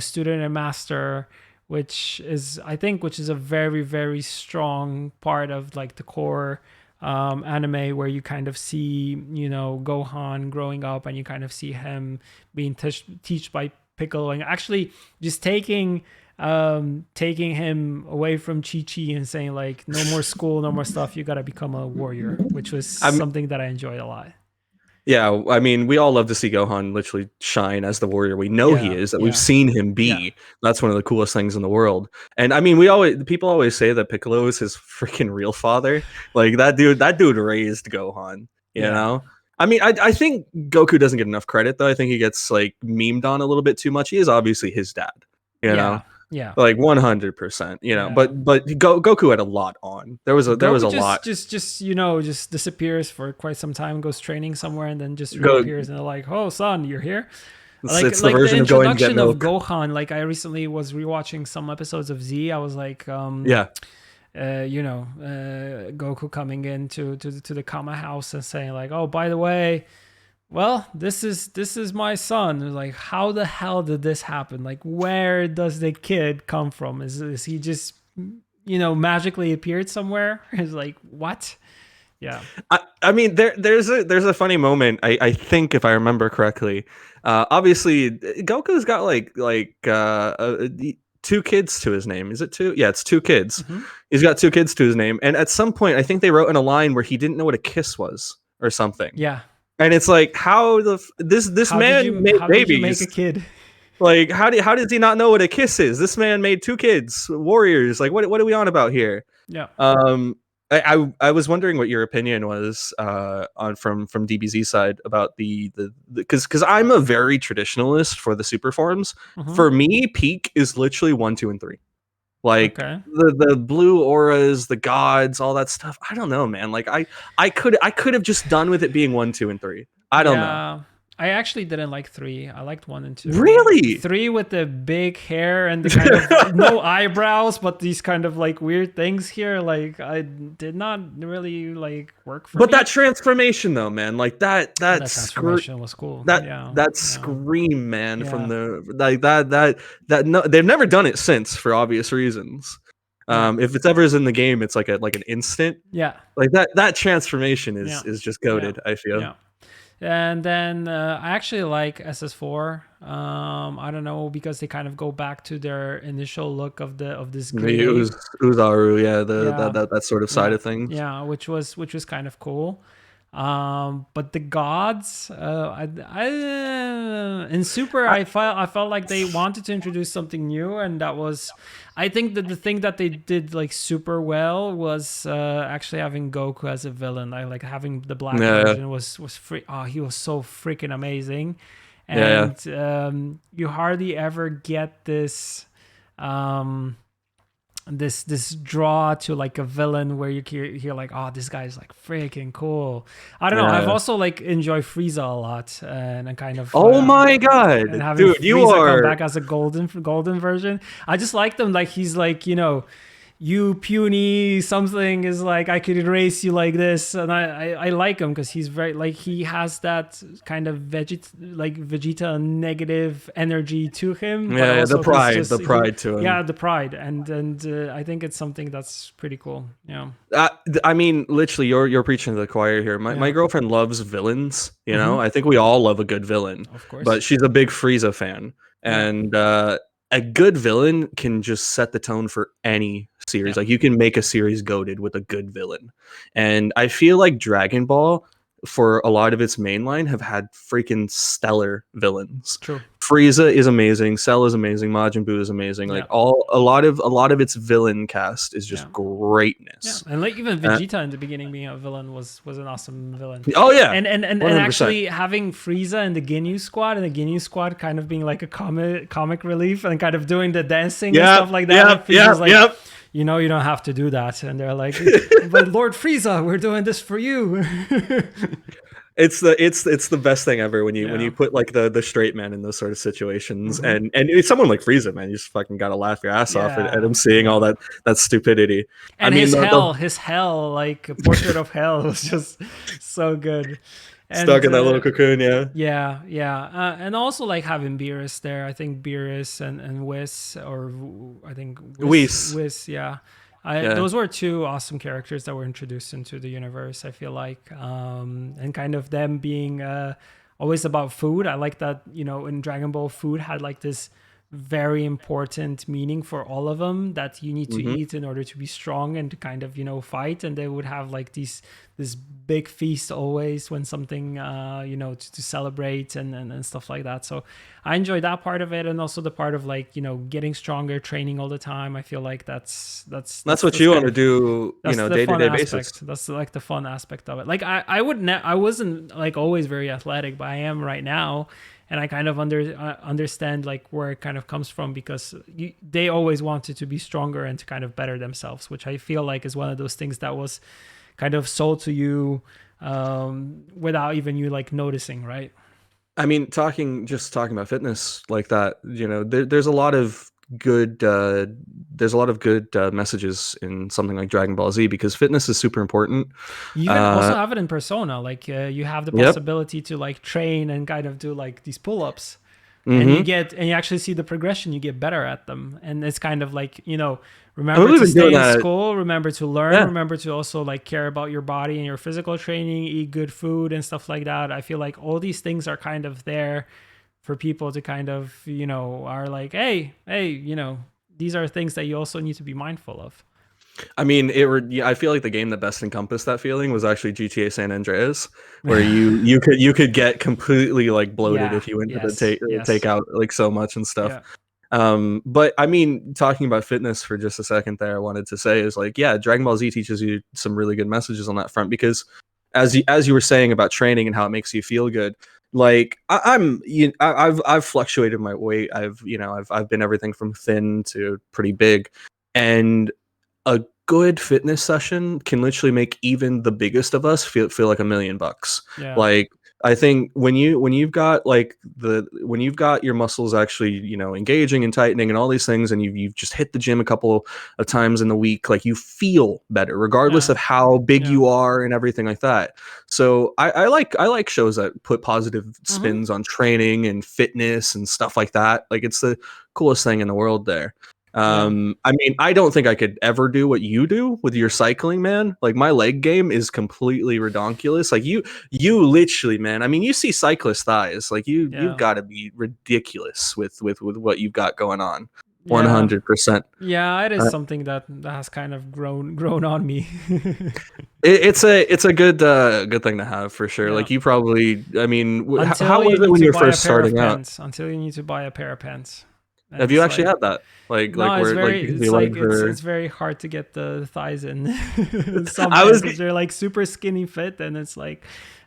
student and master, which is a very very strong part of like the core anime, where you kind of see Gohan growing up and you kind of see him being taught by Piccolo, and actually just taking him away from Chi Chi and saying like no more school, no more stuff, you got to become a warrior, which was I'm. something that I enjoyed a lot. Yeah, I mean, we all love to see Gohan literally shine as the warrior we know he Yeah, is, that we've yeah, seen him yeah, be. That's one of the coolest things in the world. And I mean, people always say that Piccolo is his freaking real father. Like that dude raised Gohan, you yeah, know? I mean, I think Goku doesn't get enough credit though. I think he gets like memed on a little bit too much. He is obviously his dad, you yeah, know? yeah, Like 100%, yeah. but Goku had a lot on. There was Goku a lot. just disappears for quite some time, goes training somewhere, and then just Go reappears, and they're like, "Oh, son, you're here." it's the Like the version of going to get introduction of milk. Gohan. Like I recently was rewatching some episodes of Z. I was like, Yeah. Goku coming in to the Kama house and saying like, "Oh, by the way, well, this is my son. It's like, how the hell did this happen? Like, where does the kid come from? Is he just magically appeared somewhere? It's like, what? Yeah. I mean, there's a funny moment. I think if I remember correctly, obviously Goku's got two kids to his name. Is it two? Yeah, it's two kids. Hmm. He's got two kids to his name, and at some point, I think they wrote in a line where he didn't know what a kiss was or something. Yeah. And it's like, how this How did man you made how did you make a babies? kid? Like, how does he not know what a kiss is? This man made two kids, warriors. Like, what are we on about here? Yeah. Um, I was wondering what your opinion was on from DBZ side about the because I'm a very traditionalist for the super forms. Hmm. For me, peak is literally 1, 2, and 3. Like Okay. the blue auras, the gods, all that stuff. I don't know, man. Like I could have just done with it being 1, 2, and 3. I don't know. Yeah. I actually didn't like three. I liked one and two. Really? Three with the big hair and the kind of no eyebrows, but these kind of like weird things here. Like, I did not really like work for But me. that transformation though, man, like That transformation was cool. Yeah. that Yeah. scream, man, from Yeah. the like that no, they've never done it since for obvious reasons. Yeah. If it's ever in the game, it's like an instant. Yeah. Like that transformation Yeah. is just Yeah. goated, I feel. Yeah. And then I actually like SS4. I don't know, because they kind of go back to their initial look of this Maybe gray. Uzaru, yeah, the Yeah. that sort of side Yeah. of things. Yeah, which was kind of cool. But the gods, in Super, I, I felt like they wanted to introduce something new, and that was, I think that the thing that they did like super well was actually having Goku as a villain. I like having the black yeah, version was free. Oh, he was so freaking amazing, yeah, and you hardly ever get this. This draw to like a villain where you hear like, oh, this guy's like freaking cool. I don't know, I've yeah. also like enjoy Frieza a lot, and I kind of Oh my and god, having dude, you Frieza come are back as a golden version. I just like them, like he's like, you puny something is like, I could erase you like this, and I like him because he's very like, he has that kind of Vegeta negative energy to him, but yeah, also he's just the pride to him. yeah, the pride, and I think it's something that's pretty cool. Yeah. I mean, literally, you're preaching to the choir here. My Yeah. girlfriend loves villains. You Hmm. know, I think we all love a good villain, Of course. but she's a big Frieza fan, Yeah. and a good villain can just set the tone for any series. Yeah. Like you can make a series goaded with a good villain, and I feel like Dragon Ball, for a lot of its mainline, have had freaking stellar villains. True. Frieza is amazing. Cell is amazing. Majin Buu is amazing. Like Yeah. a lot of its villain cast is Yeah. just Yeah, greatness. and like even Uh, Vegeta in the beginning being a villain was an awesome villain. oh yeah, And 100%. actually having Frieza and the Ginyu Squad, and the Ginyu Squad kind of being like a comic relief and kind of doing the dancing and Yep, stuff like that. yep, And Frieza's yep, like, yep. you don't have to do that. And they're like, but Lord Frieza, we're doing this for you. It's the best thing ever when you Yeah. put like the straight man in those sort of situations, Hmm. and it's someone like Frieza, man, you just fucking gotta laugh your ass off at Yeah. him seeing all Yeah. that stupidity. I And mean, his hell, like Portrait of Hell was just so good. stuck And in that little cocoon, yeah. yeah, yeah, and also like having Beerus there. I think Beerus and Whis, or I think Whis. Whis, yeah. Yeah. Those were two awesome characters that were introduced into the universe. I feel like, and kind of them being always about food. I like that, in Dragon Ball, food had like this very important meaning for all of them, that you need to Hmm. eat in order to be strong and to kind of fight. And they would have like this big feast always when something to celebrate and stuff like that. So I enjoy that part of it, and also the part of like getting stronger, training all the time. I feel like That's what you kind want to of, do, that's the day to fun day basis. aspect. That's like the fun aspect of it. Like I wasn't like always very athletic, but I am right now, and I kind of understand like where it kind of comes from, because they always wanted to be stronger and to kind of better themselves, which I feel like is one of those things that was kind of sold to you without even you like noticing, right? I mean, talking about fitness like that, there's a lot of good there's a lot of good messages in something like Dragon Ball Z, because fitness is super important. You even also have it in Persona. Like you have the Yep. possibility to like train and kind of do like these pull-ups. And Mm-hmm. you actually see the progression, you get better at them. And it's kind of like, I mean, remember we've to been doing stay in that. school, remember to learn, Yeah. remember to also like care about your body and your physical training, eat good food and stuff like that. I feel like all these things are kind of there for people to kind of, are like, hey, these are things that you also need to be mindful of. I mean, I feel like the game that best encompassed that feeling was actually GTA San Andreas, where you could get completely like bloated Yeah. if you went to the Yes. take Yes. out like so much and stuff. Yeah. But I mean, talking about fitness for just a second there, I wanted to say is like, yeah, Dragon Ball Z teaches you some really good messages on that front, because as you were saying about training and how it makes you feel good, like I've fluctuated my weight. I've been everything from thin to pretty big, and a good fitness session can literally make even the biggest of us feel like $1,000,000. Yeah. Like, I think when you've got when you've got your muscles actually, engaging and tightening and all these things, and you've just hit the gym a couple of times in the week, like, you feel better regardless Yeah. of how big Yeah. you are and everything like that. So I like shows that put positive Mm-hmm. spins on training and fitness and stuff like that. Like, it's the coolest thing in the world there. Yeah. I mean, I don't think I could ever do what you do with your cycling, man. Like, my leg game is completely redonkulous. Like, you literally, man. I mean, you see cyclist thighs. Like, you've Yeah. got to be ridiculous with what you've got going on. Yeah. 100%. Yeah, it is Uh, something that has kind of grown on me. it's a good thing to have for sure. Yeah. Like, you probably, I mean, how Until you was it need when to you were buy a first pair of starting out? pants. Until you need to buy a pair of pants. And Have you it's actually like had that? Like no, where like because your legs it's are. very hard to get the thighs in some I was pants because they're like super skinny fit and it's like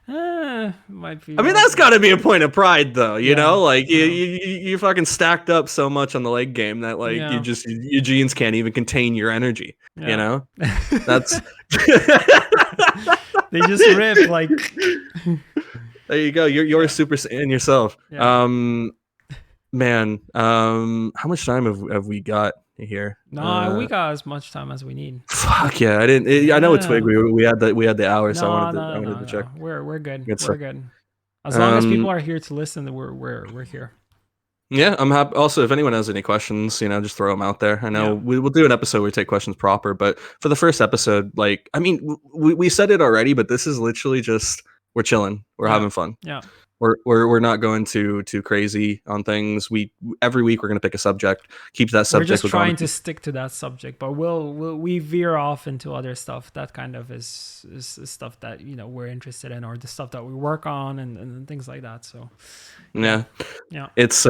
might be I mean, more that's got to be a point of pride, though. yeah. Like, you, Yeah. you you fucking stacked up so much on the leg game that, like, Yeah. your jeans can't even contain your energy. You Yeah. know, that's They just rip like there you go. You're yeah. super saiyan yourself. Yeah. Man, how much time have we got here? No, we got as much time as we need. Fuck yeah, I didn't. I know it's Twig. Yeah. We had the hour, so I No, wanted to I no, wanted no, to check. no. We're good. Good We're stuff. good. As long as Um, people are here to listen, we're here. Yeah, I'm happy. Also, if anyone has any questions, just throw them out there. I know Yeah. we'll do an episode where we take questions proper, but for the first episode, like, I mean, we said it already, but this is literally just we're chilling, we're Yeah. having fun. Yeah. We're not going too crazy on things. Every week we're gonna pick a subject, keep that We're subject. just We're going trying to stick to that subject, but we veer off into other stuff that kind of is stuff that we're interested in, or the stuff that we work on and things like that. So yeah, yeah. it's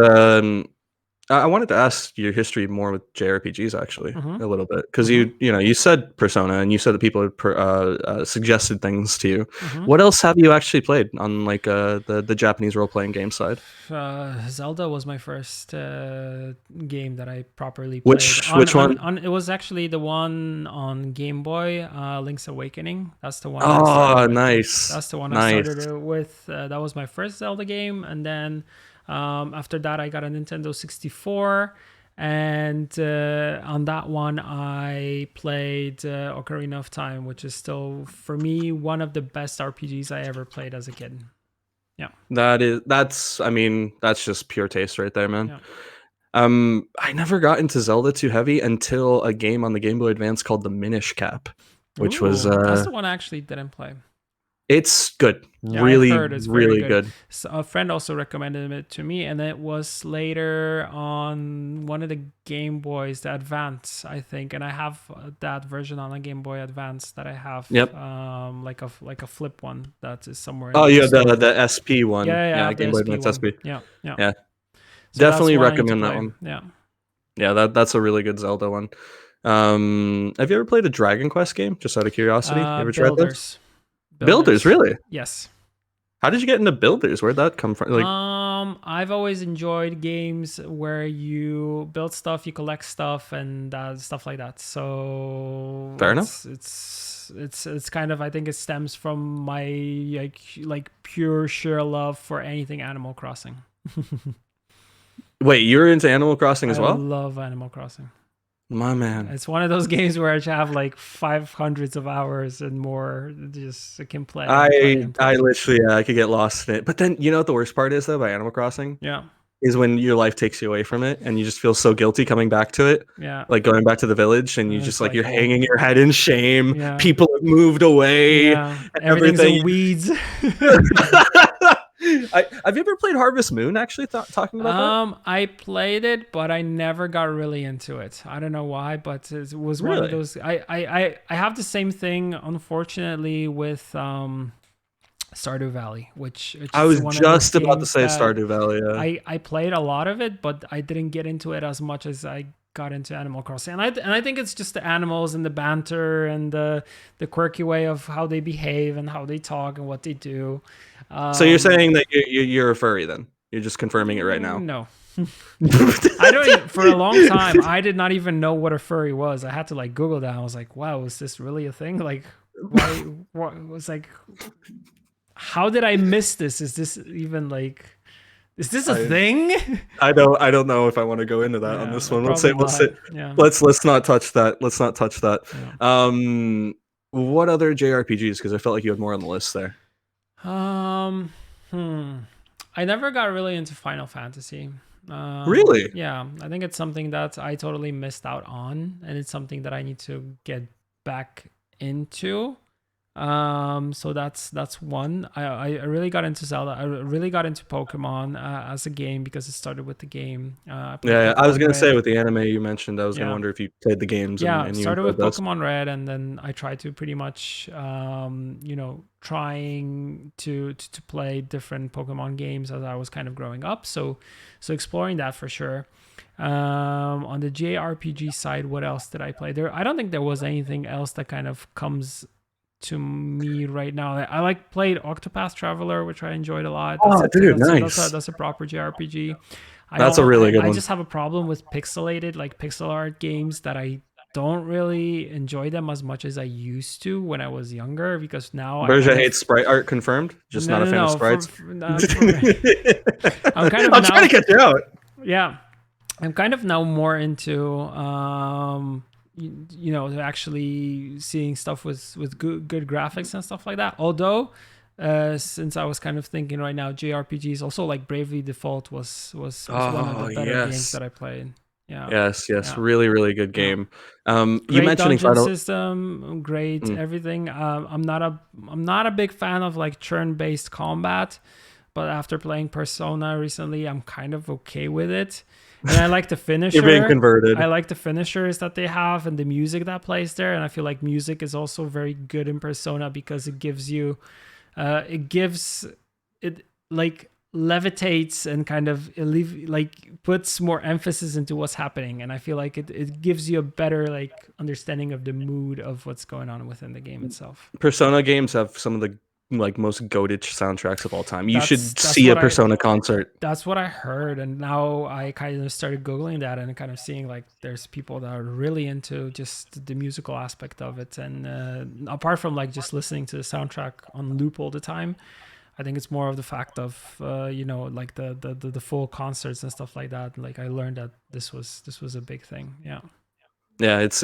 I wanted to ask your history more with JRPGs, actually, Mm-hmm. a little bit, because Mm-hmm. you said Persona and you said that people had suggested things to you. Mm-hmm. What else have you actually played on, like, the Japanese role playing game side? Zelda was my first game that I properly played. Which one? On it was actually the one on Game Boy, Link's Awakening. That's the one I started Oh, with. nice, That's the one I nice. started with. That was my first Zelda game, and then after that, I got a Nintendo 64. And on that one, I played Ocarina of Time, which is still, for me, one of the best RPGs I ever played as a kid. Yeah. I mean, that's just pure taste right there, man. Yeah. I never got into Zelda too heavy until a game on the Game Boy Advance called the Minish Cap, which was Ooh, that's the one I actually didn't play. it's good, Yeah, I've really, heard it's very really good. good. So a friend also recommended it to me, and it was later on one of the Game Boys, the Advance, I think, and I have that version on a Game Boy Advance that I have, Yep. like a flip one that is somewhere Oh, in the yeah, the store. the SP one. Yeah, I Yeah, have the Game Boy SP Advance one. SP. Yeah, yeah. Yeah, So that's definitely one I need to recommend that play. one. Yeah. Yeah, that's a really good Zelda one. Have you ever played a Dragon Quest game? Just out of curiosity, you ever tried this? Builders. Builders, Builders. really? Yes. How did you get into Builders? Where'd that come from? Like, I've always enjoyed games where you build stuff, you collect stuff, and stuff like that. So fair enough. it's kind of, I think it stems from my like pure sheer love for anything Animal Crossing. Wait, you're into Animal Crossing as I well? love Animal Crossing. My man. It's one of those games where I have like 500s of hours and more. Just I can play and play and I play. literally I could get lost in it. But then you know what the worst part is though by Animal Crossing Yeah, is when your life takes you away from it and you just feel so guilty coming back to it. yeah. Like going back to the village and you And just it's like like, you're well, hanging your head in shame. yeah, People have moved away and yeah. Everything's everything. in weeds. Have you ever played Harvest Moon actually talking about that? I played it, but I never got really into it. I don't know why, but it was one of Really? those. I have the same thing, unfortunately, with Stardew Valley, which I is was one of those just about to games say that Stardew Valley, yeah. I played a lot of it, but I didn't get into it as much as I got into Animal Crossing. And I think it's just the animals and the banter and the quirky way of how they behave and how they talk and what they do. So you're Um, saying that you're a furry then? You're just confirming it right now. no. I don't even, for a long time I did not even know what a furry was. I had to like Google that. I was like, wow, is this really a thing? Like why was like, how did I miss this? Is this even like, is this a I thing? I don't know if I want to go into that on Yeah, this one. probably Let's not. say Yeah. let's not touch that. Let's not touch that. Yeah. What other JRPGs? Because I felt like you had more on the list there. Um, hmm. I never got really into Final Fantasy. Really? Yeah, I think it's something that I totally missed out on, and it's something that I need to get back into. So that's one. I really got into Zelda. I really got into Pokemon as a game because it started with the game. I played Yeah, I was Pokemon gonna say Red. with the anime you mentioned, I was gonna Yeah, wonder if you played the games yeah, and you started enjoyed with those. Pokemon Red, and then I tried to pretty much trying to play different Pokemon games as I was kind of growing up, so exploring that for sure. On the JRPG side, what else did I play there? I don't think there was anything else that kind of comes to me right now. I like played Octopath Traveler, which I enjoyed a lot. Oh, dude, nice. That's a proper JRPG. That's a really good I one. just have a problem with pixelated, like pixel art games, that I don't really enjoy them as much as I used to when I was younger, because now I Berja kind of, hates sprite art confirmed. Just not a fan of sprites. I'm kind of I'm trying now, to catch you out. yeah, I'm kind of now more into actually seeing stuff with good graphics and stuff like that. Although since I was kind of thinking right now, JRPGs also, like Bravely Default was one of the Oh better games yes. that I played. Yeah. Yes, Yeah. really, really good Yeah. game. You Great mentioning dungeon Final. system, great Mm. everything. I'm not a big fan of like turn-based combat, but after playing Persona recently, I'm kind of okay with it. And I like the You're being finisher. I converted. like the finishers that they have and the music that plays there. And I feel like music is also very good in Persona because it gives you, it like levitates and kind of like puts more emphasis into what's happening. And I feel like it gives you a better like understanding of the mood of what's going on within the game itself. Persona games have some of the like most goated soundtracks of all time. You should That's see a what I Persona concert. that's what I heard, and now I kind of started googling that and kind of seeing like there's people that are really into just the musical aspect of it, and apart from like just listening to the soundtrack on loop all the time, I think it's more of the fact of like the full concerts and stuff like that. Like I learned that this was a big thing. Yeah. Yeah, it's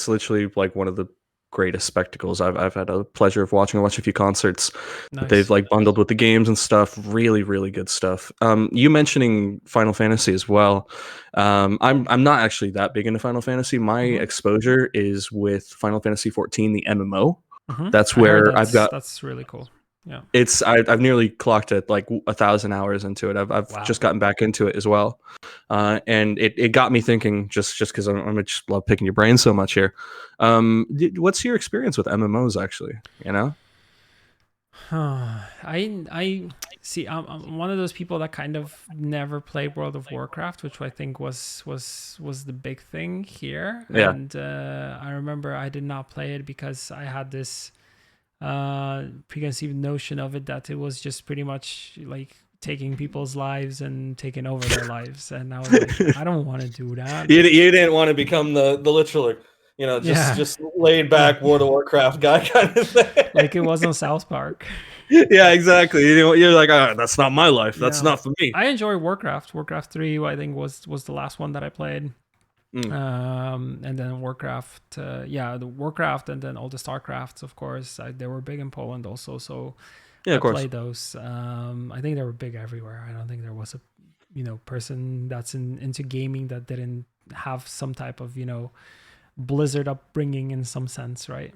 literally like one of the greatest spectacles. I've had a pleasure of watching. I watched a few concerts that they've Nice. like bundled with the games and stuff. Really, really good stuff. You mentioning Final Fantasy as well. I'm not actually that big into Final Fantasy. My Mm-hmm. exposure is with Final Fantasy 14, the MMO. Mm-hmm. That's I heard where I've got that's really cool. Yeah. I've nearly clocked it like 1,000 hours into it. I've Wow. just gotten back into it as well, and it got me thinking. Just because I'm just love picking your brain so much here. What's your experience with MMOs actually? You know? I see. I'm one of those people that kind of never played World of Warcraft, which I think was the big thing here. Yeah. And I remember I did not play it because I had this preconceived notion of it that it was just pretty much like taking people's lives and taking over their lives, and I was like, I don't want to do that. You didn't want to become the literal. Yeah. just laid back World of Warcraft guy kind of thing. Like it was on South Park. Yeah, exactly. You're like, that's not my life. That's Yeah. not for me. I enjoy Warcraft. Warcraft 3, I think, was the last one that I played. Mm. And then Warcraft, the Warcraft, and then all the Starcrafts, of course. They were big in Poland also, so Yeah, I of course. played those. I think they were big everywhere. I don't think there was a person that's into gaming that didn't have some type of Blizzard upbringing in some sense, right?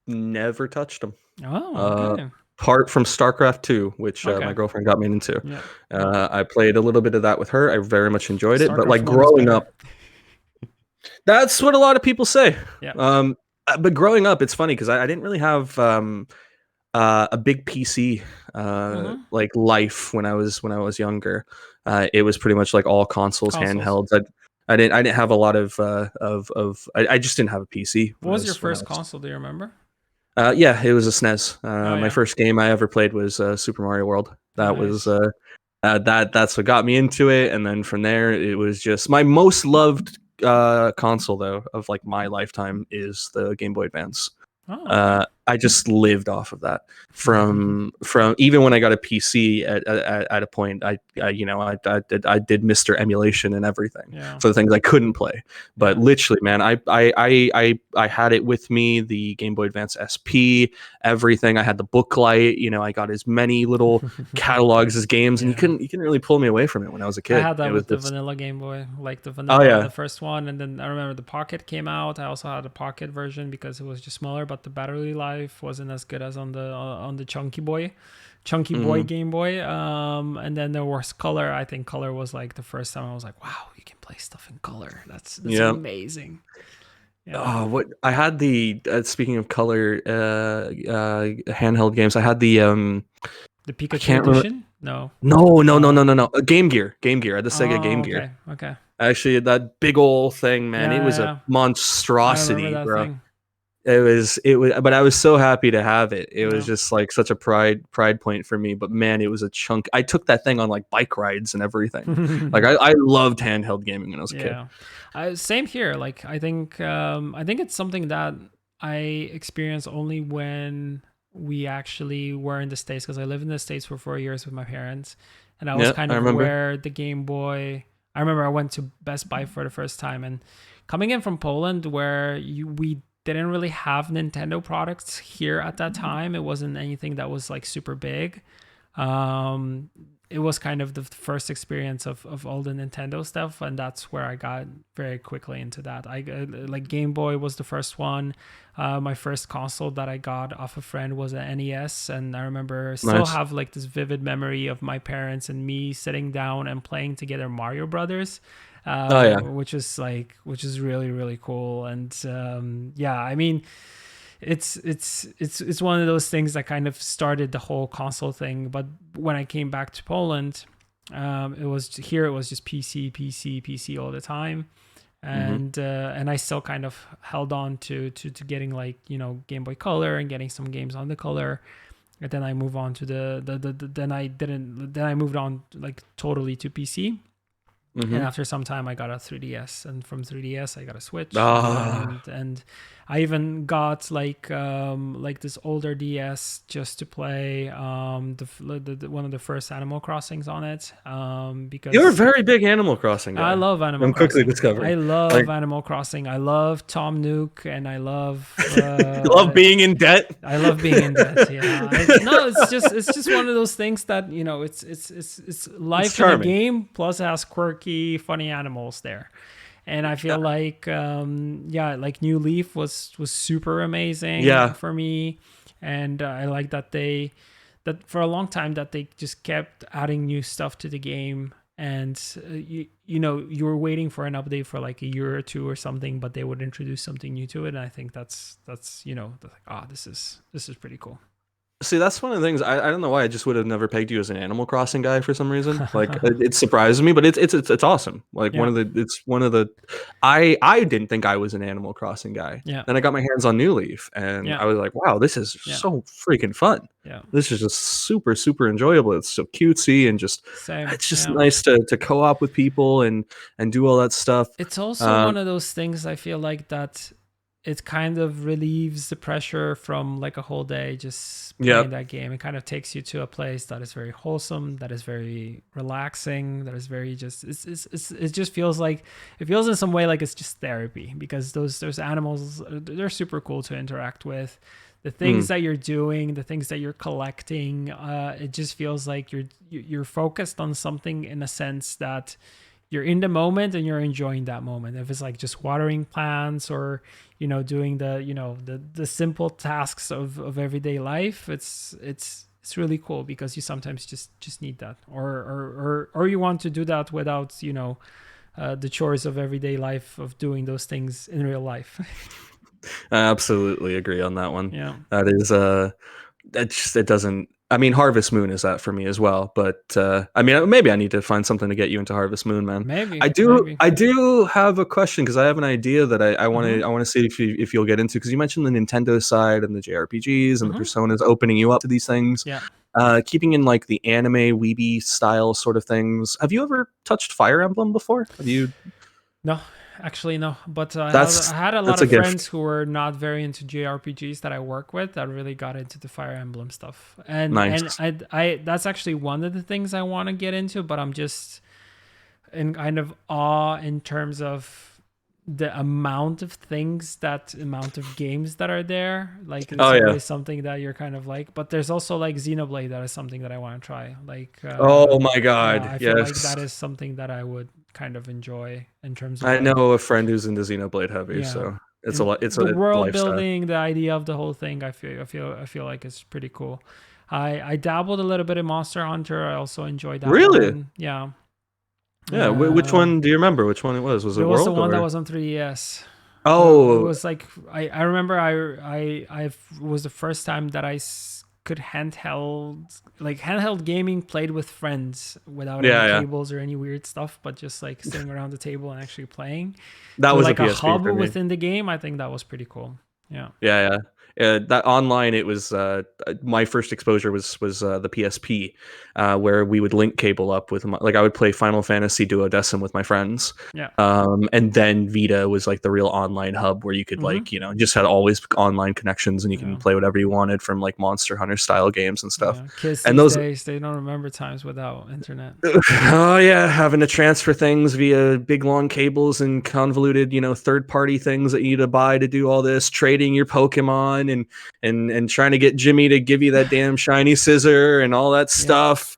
Never touched them. Oh, okay. Apart from StarCraft 2, which my Okay. girlfriend got me into. Yeah. I played a little bit of that with her. I very much enjoyed it. But StarCraft like 1 is growing better. up, that's what a lot of people say. Yeah. But growing up, it's funny because I didn't really have a big PC like life when I was younger. It was pretty much like all consoles. Handhelds. I didn't have a lot of I just didn't have a PC. What was your first console? Do you remember? Yeah, it was a SNES. Oh, My yeah. first game I ever played was Super Mario World. That Nice. was that's what got me into it, and then from there it was just my most loved console though of like my lifetime is the Game Boy Advance. Oh. I just lived off of that from even when I got a PC at a point. I did Mr. Emulation and everything Yeah. for the things I couldn't play. But Yeah. literally, man, I had it with me, the Game Boy Advance SP, everything. I had the booklight. I got as many little catalogs as games, and you couldn't really pull me away from it when I was a kid. I had that It was with the just, vanilla Game Boy, like the vanilla, yeah. the first one, and then I remember the Pocket came out. I also had a Pocket version because it was just smaller, but the battery life wasn't as good as on the Chunky Boy Game Boy. And then there was Color. I think Color was like the first time I was like, wow, you can play stuff in color. That's amazing. Yeah. What I had the speaking of color handheld games, I had the Pikachu edition. No. Game Gear. I had the Sega Game Gear. Okay. Actually, that big old thing, man, it was a monstrosity, I remember that bro. thing. It was, but I was so happy to have it. It was just like such a pride point for me. But man, it was a chunk. I took that thing on like bike rides and everything. Like I loved handheld gaming when I was a kid. Same here. Like I think it's something that I experienced only when we actually were in the States, because I lived in the States for 4 years with my parents, and I was kind of where the Game Boy. I remember I went to Best Buy for the first time, and coming in from Poland where we didn't really have Nintendo products here at that time. It wasn't anything that was like super big. It was kind of the first experience of all the Nintendo stuff, and that's where I got very quickly into that. Like Game Boy was the first one. My first console that I got off a friend was an NES, and I remember still have like this vivid memory of my parents and me sitting down and playing together Mario Brothers. Which is really, really cool. And I mean, it's one of those things that kind of started the whole console thing. But when I came back to Poland, it was just PC all the time. And and I still kind of held on to getting like Game Boy Color and getting some games on the Color. And then I moved on to then I moved on like totally to PC. And after some time, I got a 3DS, and from 3DS, I got a Switch, and I even got like this older DS just to play the one of the first Animal Crossings on it. Because you're a very big Animal Crossing guy. I love Animal Crossing. Quickly discovering. I love Animal Crossing. I love Tom Nook, and I love you love being in debt. I love being in debt. Yeah, it's just one of those things that it's life in a game, plus it has quirky, funny animals there. And I feel like like New Leaf was super amazing for me, and I like that that for a long time that they just kept adding new stuff to the game. And you were waiting for an update for like a year or two or something, but they would introduce something new to it, and I think that's like, this is pretty cool. See, that's one of the things I don't know why I just would have never pegged you as an Animal Crossing guy for some reason. Like it surprises me, but it's awesome. Like one of the I didn't think I was an Animal Crossing guy. Yeah. Then I got my hands on New Leaf, and I was like, wow, this is so freaking fun. Yeah. This is just super, super enjoyable. It's so cutesy and it's just nice to co-op with people and do all that stuff. It's also one of those things I feel like that it kind of relieves the pressure from like a whole day just playing Yep. that game. It kind of takes you to a place that is very wholesome, that is very relaxing, that is very just it just feels like, it feels in some way like it's just therapy, because those animals, they're super cool to interact with. The things Mm. that you're doing, the things that you're collecting, it just feels like you're focused on something in a sense that you're in the moment and you're enjoying that moment. If it's like just watering plants, or doing the simple tasks of everyday life, it's really cool, because you sometimes just need that, or you want to do that without the chores of everyday life of doing those things in real life. I absolutely agree on that one. Yeah, That is that just, it doesn't, I mean, Harvest Moon is that for me as well, but I mean, maybe I need to find something to get you into Harvest Moon, man. maybe. I do have a question, because I have an idea that Mm-hmm. I want to see if you'll get into, because you mentioned the Nintendo side and the JRPGs and the Mm-hmm. personas opening you up to these things. Yeah. Keeping in like the anime weeby style sort of things, have you ever touched Fire Emblem before? Have you? No, actually no. But I That's had a lot that's a of friends gift. who were not very into JRPGs that I work with that really got into the Fire Emblem stuff. And Nice. I that's actually one of the things I want to get into, but I'm just in kind of awe in terms of the amount of games that are there. Like it's Oh yeah. always something that you're kind of like, but there's also like Xenoblade, that is something that I want to try. Like Oh my yeah, God. I feel like Yes. that is something that I would kind of enjoy in terms of I like, know a friend who's into Xenoblade Heavy, yeah, so it's a and lot. It's the a world lifestyle. building, the idea of the whole thing, I feel like it's pretty cool. I dabbled a little bit in Monster Hunter. I also enjoyed that Really? one. Yeah. Yeah. Which one do you remember? Which one it was? Was it There was the World one that or? was on 3DS. It Oh, was like I remember I was the first time that could handheld gaming, played with friends without any yeah, yeah. cables or any weird stuff, but just like sitting around the table and actually playing That through was a like a PSP hub for me. within the game. I think that was pretty cool. Yeah. Yeah, yeah. That online, it was my first exposure was the PSP, where we would link cable up with like I would play Final Fantasy Duodecim with my friends, Yeah. and then Vita was like the real online hub where you could Mm-hmm. like just had always online connections and you can Yeah. play whatever you wanted from like Monster Hunter style games and stuff. Yeah. Kids And these those days, they don't remember times without internet. Oh yeah, having to transfer things via big long cables and convoluted, third party things that you need to buy to do all this, trading your Pokemon and trying to get Jimmy to give you that damn shiny scissor and all that Yeah. stuff.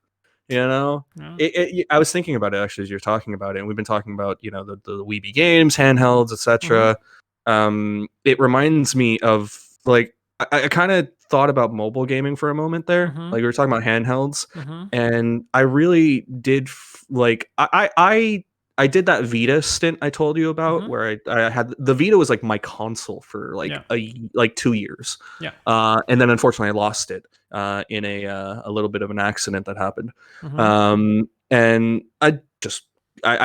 You know, Yeah. I was thinking about it actually as you're talking about it, and we've been talking about the Weeby games, handhelds, Mm-hmm. etc. It reminds me of like I kind of thought about mobile gaming for a moment there. Mm-hmm. Like we were talking about handhelds, Mm-hmm. and I really did like I did that Vita stint I told you about, Mm-hmm. where I had the Vita was like my console for like Yeah. like 2 years, Yeah. and then unfortunately I lost it in a little bit of an accident that happened, Mm-hmm. and I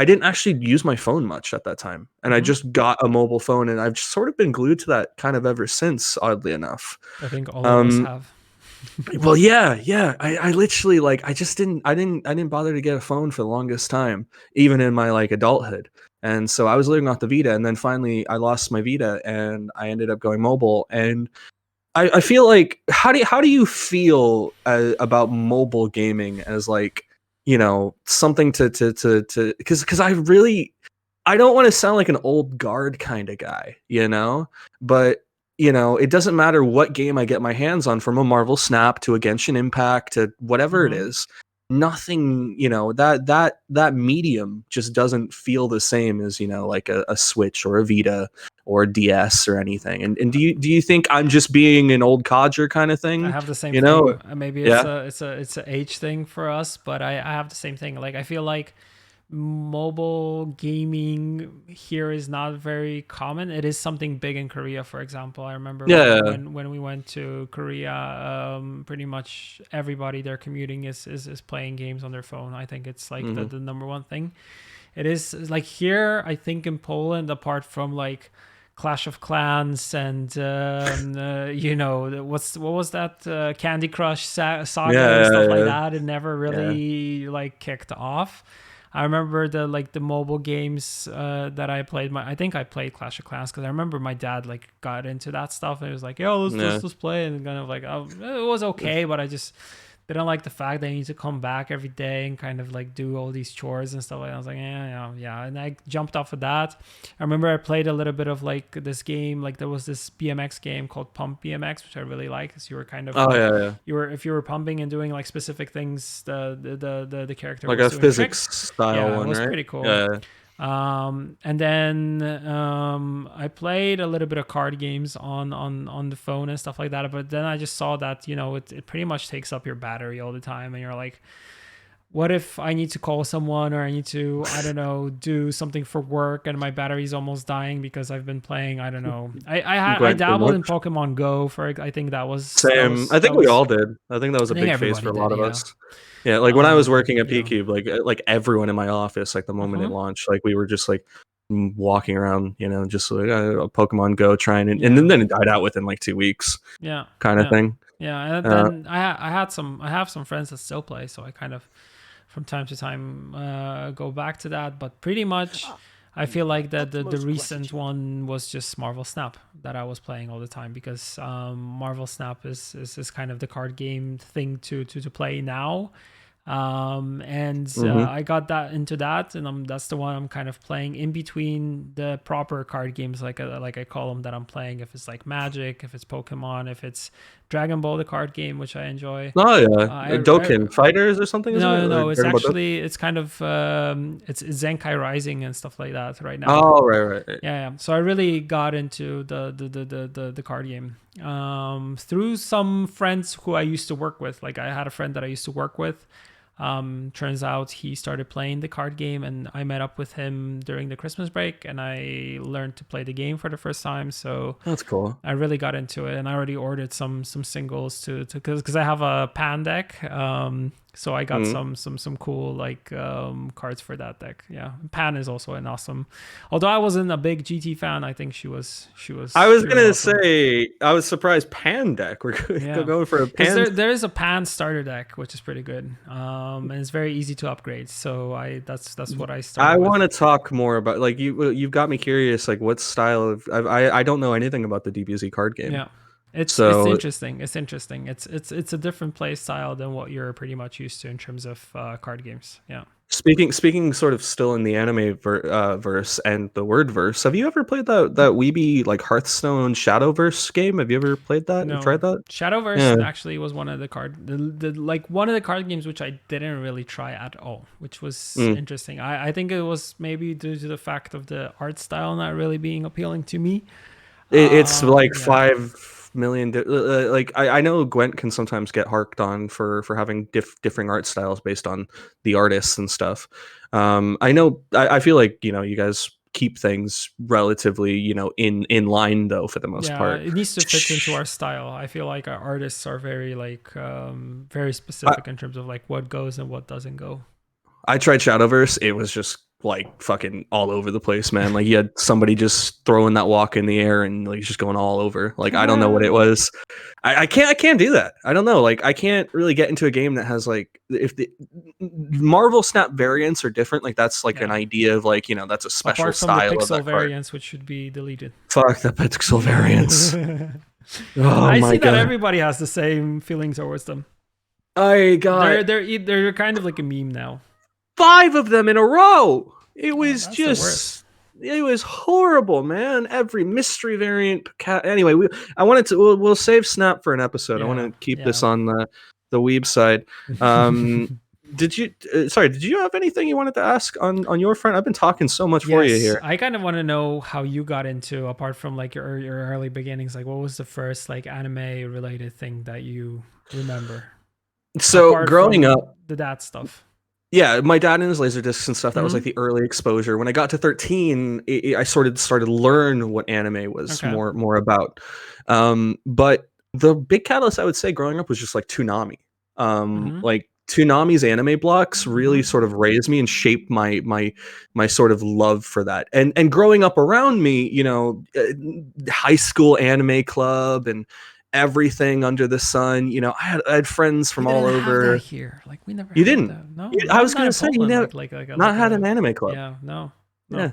didn't actually use my phone much at that time, and I Mm-hmm. just got a mobile phone, and I've just sort of been glued to that kind of ever since, oddly enough. I think all of us Um, have. well, yeah, yeah. I literally like I just I didn't bother to get a phone for the longest time, even in my like adulthood. And so I was living off the Vita, and then finally I lost my Vita, and I ended up going mobile. And I feel like how do you feel about mobile gaming as like something to because I don't want to sound like an old guard kind of guy, but it doesn't matter what game I get my hands on, from a Marvel Snap to a Genshin Impact to whatever it Mm-hmm. is. Nothing, that medium just doesn't feel the same as like a Switch or a Vita or a DS or anything. And do you think I'm just being an old codger kind of I thing? have the same You know? thing. Maybe it's Yeah. a age thing for us, but I have the same thing. Like I feel like mobile gaming here is not very common. It is something big in Korea, for example. I remember Yeah. when we went to Korea, pretty much everybody there commuting is playing games on their phone. I think it's like Hmm. the number one thing. It is like here, I think in Poland, apart from like Clash of Clans and what was that Candy Crush saga and Yeah. stuff like Yeah. that, it never Yeah. really like kicked off. I remember the mobile games that I played. I think I played Clash of Clans because I remember my dad like got into that stuff and he was like, "Yo, Yeah. let's play," and kind of like, oh, it was okay, but I just didn't like the fact that I need to come back every day and kind of like do all these chores and stuff like that. I was like, yeah. And I jumped off of that. I remember I played a little bit of like this game, like there was this BMX game called Pump BMX, which I really like. Because you were kind of Oh like, yeah, yeah. if you were pumping and doing like specific things, the character Like was a doing physics tricks. style Yeah, it one, was right? pretty cool. Yeah. And then I played a little bit of card games on the phone and stuff like that. But then I just saw that it pretty much takes up your battery all the time, and you're like, what if I need to call someone or I need to, I don't know, do something for work and my battery's almost dying because I've been playing, I don't know. I Gwent too dabbled in much. Pokemon Go for, I think that was Same. I think we all did. I think that was I a think big phase everybody for a did, lot of yeah. us. Yeah, like when I was working at Yeah. PCube, like everyone in my office, like the moment it launched, like we were just like walking around, just like Pokemon Go trying, and then it died out within like 2 weeks. Yeah. Kind of thing. Yeah, and then I have some friends that still play, so I kind of from time to time go back to that. But pretty much, I feel like that the recent one was just Marvel Snap that I was playing all the time because Marvel Snap is kind of the card game thing to play now. I got that into that, and that's the one I'm kind of playing in between the proper card games, like I call them, that I'm playing. If it's like Magic, if it's Pokemon, if it's Dragon Ball, the card game, which I enjoy. Oh yeah, Dokkan Fighters or something, isn't it? No. It's actually it's kind of it's Zenkai Rising and stuff like that right now. Oh right. Yeah. So I really got into the card game through some friends who I used to work with. Like I had a friend that I used to work with. Turns out he started playing the card game, and I met up with him during the Christmas break, and I learned to play the game for the first time. So that's cool. I really got into it, and I already ordered some singles to because I have a pan deck. So I got some cool like cards for that deck. Yeah, Pan is also an awesome. Although I wasn't a big GT fan, I think she was. I was gonna say I was surprised Pan deck. We're going for a Pan. There is a Pan starter deck which is pretty good, and it's very easy to upgrade. So that's what I started. I want to talk more about like you've got me curious. Like what style of I don't know anything about the DBZ card game. Yeah. It's interesting. It's interesting. It's a different play style than what you're pretty much used to in terms of card games. Yeah. Speaking sort of still in the anime verse and the word verse, have you ever played that weeby like Hearthstone Shadowverse game? Have you ever played that? No. Tried that? Shadowverse actually was one of the one of the card games which I didn't really try at all, which was interesting. I think it was maybe due to the fact of the art style not really being appealing to me. It's like 5 million. Like I know Gwent can sometimes get harked on for having differing art styles based on the artists and stuff. I know. I feel like you guys keep things relatively in line though for the most part. It needs to fit into our style. I feel like our artists are very like very specific in terms of like what goes and what doesn't go. I tried Shadowverse. It was just like fucking all over the place, man. Like you had somebody just throwing that walk in the air and like just going all over. Like I don't know what it was. I can't do that. I don't know. Like I can't really get into a game that has like if the Marvel Snap variants are different. Like that's like an idea of like that's a special apart from style the pixel of that variants, which should be deleted. Fuck the pixel variants. I see that everybody has the same feelings towards them. They're kind of like a meme now. 5 of them in a row. It was it was horrible, man. Every mystery variant. Anyway, we'll save Snap for an episode. I want to keep this on the weeb side. Did you have anything you wanted to ask on your front? I've been talking so much for you here. I kind of want to know how you got into, apart from like your early beginnings, like what was the first like anime related thing that you remember? So apart growing up, the dad stuff. Yeah, my dad and his Laserdiscs and stuff, that was like the early exposure. When I got to 13, I sort of started to learn what anime was more about. But the big catalyst, I would say, growing up was just like Toonami. Like Toonami's anime blocks really sort of raised me and shaped my sort of love for that. And growing up around me, high school anime club and everything under the sun. You know, I had friends We from didn't all have that over. here. Like we never You had didn't. that. No, I not was not gonna in say you Poland. never not Like had an a anime club. yeah. No, Yeah. no.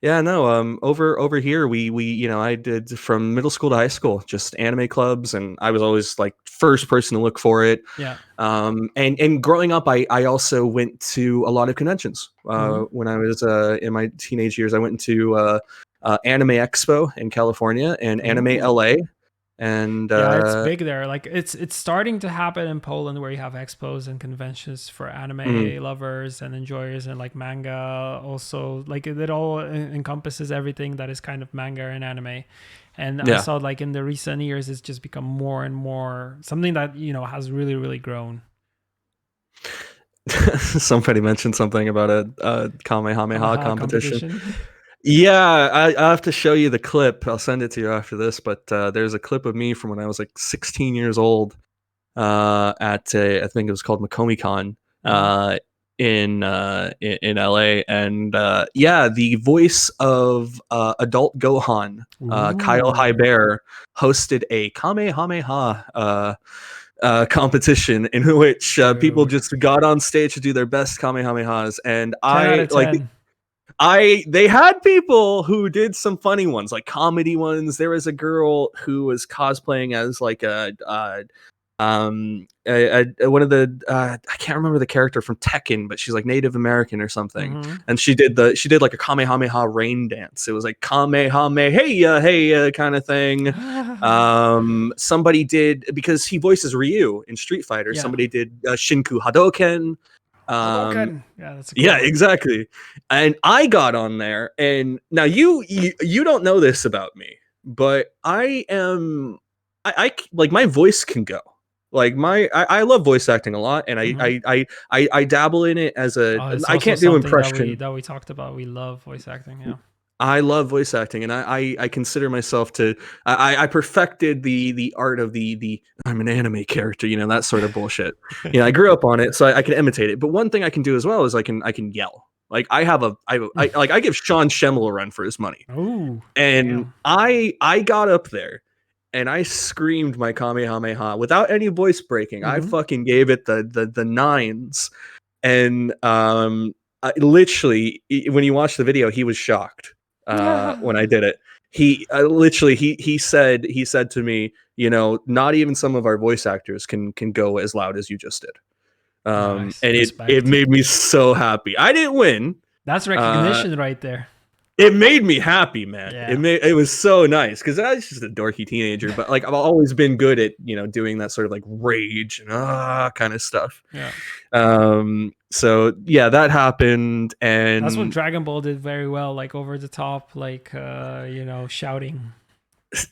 Yeah, no. Over here, we you know, I did from middle school to high school, just anime clubs, and I was always like first person to look for it. Yeah. And growing up, I also went to a lot of conventions. Mm-hmm. When I was in my teenage years, I went to Anime Expo in California and Anime Ooh. LA, and Yeah, it's big there. Like it's starting to happen in Poland where you have expos and conventions for mm, anime lovers and enjoyers and like manga also like it all encompasses everything that is kind of manga and anime. And I yeah. saw like in the recent years it's just become more and more something that, has really really grown. Somebody mentioned something about a Kamehameha Kamehameha competition. competition. Yeah, I have to show you the clip. I'll send it to you after this. But there's a clip of me from when I was like 16 years old at I think it was called Makomi-Con Mm-hmm. in LA, and yeah, the voice of adult Gohan, Kyle Ooh. Hyber, hosted a Kamehameha competition in which people Dude. just got on stage to do their best Kamehamehas, and 10 out of like 10. they had people who did some funny ones, like comedy ones. There was a girl who was cosplaying as like one of the I can't remember the character from Tekken, but she's like Native American or something, Mm-hmm. and she did like a Kamehameha rain dance. It was like Kamehameha hey kind of thing. Somebody did, because he voices Ryu in Street Fighter. Yeah. Somebody did Shinku Hadoken. Um, Hadouken. Yeah, that's a cool yeah, one. exactly. And I got on there, and now you don't know this about me, but I am like my voice can go. Like I love voice acting a lot, and Mm-hmm. I dabble in it as a. Oh, it's I also can't do something that we impression. that we talked about. We love voice acting. Yeah. I love voice acting, and I consider myself to. I perfected the art of the I'm an anime character, that sort of bullshit. I grew up on it, so I can imitate it. But one thing I can do as well is I can yell. Like I give Sean Schemmel a run for his money, Oh, and damn. I got up there and I screamed my Kamehameha without any voice breaking. I Mm-hmm. fucking gave it the nines, and I, literally when you watch the video, he was shocked when I did it. He literally he said to me, not even some of our voice actors can go as loud as you just did. Nice. And it Respect. made me so happy. I didn't win. That's Uh, recognition right there. it made me happy, man. Yeah. It was so nice because I was just a dorky teenager, but like I've always been good at doing that sort of like rage and kind of stuff. Yeah. So yeah, that happened, That's what and Dragon Ball did very well, like over the top, like shouting.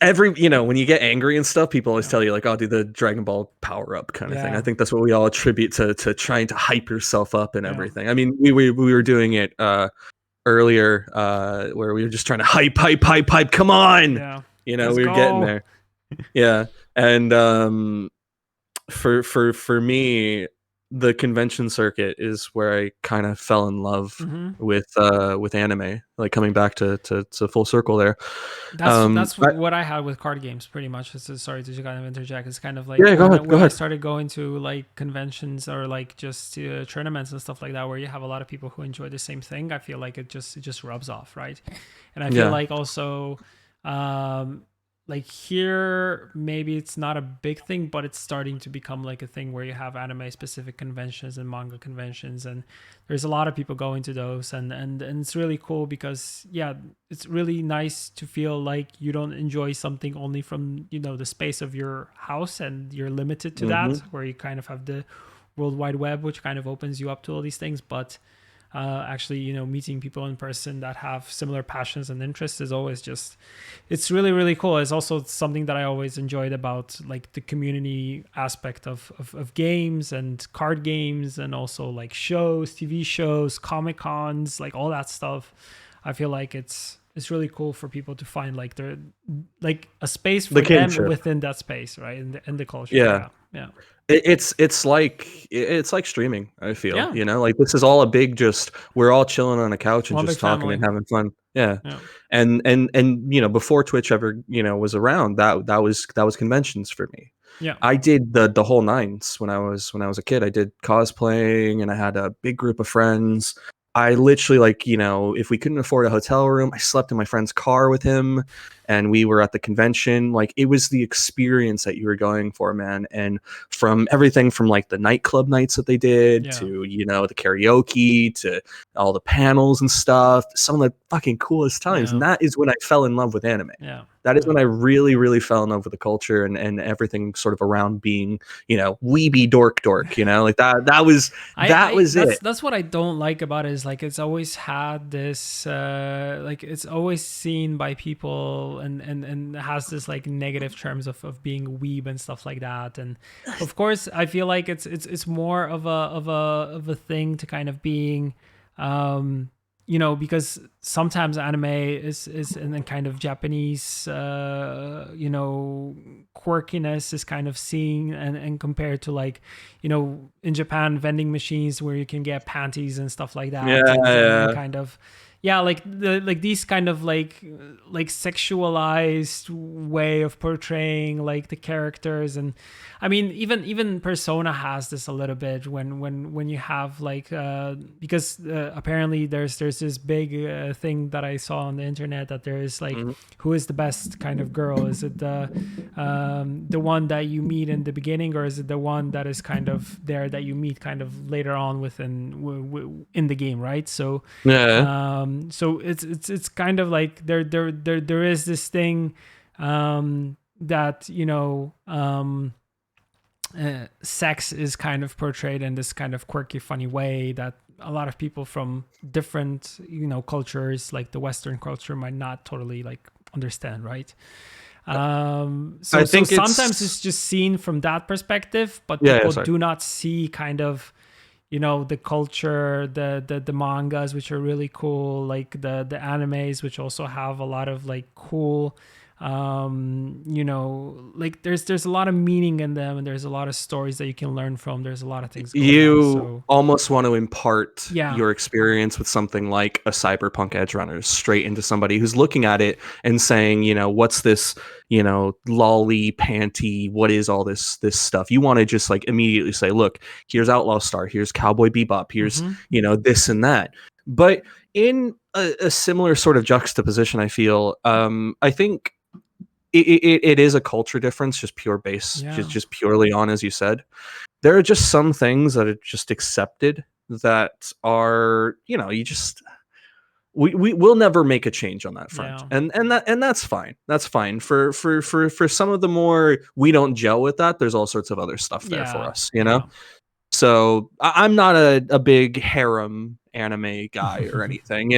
when you get angry and stuff, people always Yeah. tell you like, "Oh, do the Dragon Ball power up kind of thing." I Yeah. think that's what we all attribute to trying to hype yourself up and Yeah. everything. I mean, we were doing it earlier where we were just trying to hype. Come on, Yeah. we Let's were getting go. there. Yeah, and for me, the convention circuit is where I kind of fell in love Mm-hmm. with anime, like coming back to full circle there. That's I, what I had with card games pretty much. Sorry to kind of interject. It's kind of like yeah, go ahead, go when I ahead. started going to like conventions or like just tournaments and stuff like that, where you have a lot of people who enjoy the same thing. I feel like it just rubs off, right? And I feel Yeah. like also, like here maybe it's not a big thing, but it's starting to become like a thing where you have anime specific conventions and manga conventions, and there's a lot of people going to those, and it's really cool because yeah, it's really nice to feel like you don't enjoy something only from the space of your house and you're limited to that, Hmm. where you kind of have the world wide web which kind of opens you up to all these things, but actually meeting people in person that have similar passions and interests is always just, it's really really cool. It's also something that I always enjoyed about like the community aspect of games and card games, and also like shows, TV shows, comic cons, like all that stuff. I feel like it's really cool for people to find like their, like a space The for them kinship. within that space, right? In the culture. Yeah. Yeah. Yeah. It's like streaming, I feel. Yeah. Like this is all a big just we're all chilling on a couch and One big just talking family. and having fun. Yeah. Yeah. And before Twitch ever, was around, that was conventions for me. Yeah. I did the whole nines when I was a kid. I did cosplaying, and I had a big group of friends. I literally, like, if we couldn't afford a hotel room, I slept in my friend's car with him, and we were at the convention. Like, it was the experience that you were going for, man. And from everything from like the nightclub nights that they did Yeah. to, the karaoke to all the panels and stuff, some of the fucking coolest times. And Yeah. that is when I fell in love with anime. Yeah. That is Yeah. when I really, really fell in love with the culture and everything sort of around being, weeby dork, like that was it. That's what I don't like about it, is like it's always had this like it's always seen by people and has this like negative terms of being weeb and stuff like that. And of course I feel like it's more of a thing to kind of being because sometimes anime is and then kind of Japanese quirkiness is kind of seen and compared to, like, in Japan, vending machines where you can get panties and stuff like that. Yeah, And yeah. kind of, yeah, like these kind of like sexualized way of portraying like the characters. And I mean, even Persona has this a little bit when you have like because apparently there's this big thing that I saw on the internet, that there is like, who is the best kind of girl? Is it the one that you meet in the beginning, or is it the one that is kind of there that you meet kind of later on in the game, right? So Yeah. so it's kind of like there is this thing that sex is kind of portrayed in this kind of quirky, funny way that a lot of people from different cultures, like the Western culture, might not totally like understand, right? So I think sometimes it's just seen from that perspective, but Yeah, people sorry. do not see kind of the culture, the mangas, which are really cool, like the animes, which also have a lot of like cool like there's a lot of meaning in them, and there's a lot of stories that you can learn from. There's a lot of things going on. You So almost want to impart yeah, your experience with something like a Cyberpunk Edge Runners straight into somebody who's looking at it and saying, what's this, lolly panty, what is all this stuff? You want to just like immediately say, look, here's Outlaw Star, here's Cowboy Bebop, here's this and that. But in a similar sort of juxtaposition, I feel, I think it is a culture difference, just pure base, yeah, just purely on, as you said. There are just some things that are just accepted that are, you just we will never make a change on that front. yeah, And that's fine. That's fine. For some of the more we don't gel with that, there's all sorts of other stuff there for yeah, us, yeah. So I'm not a big harem anime guy or anything,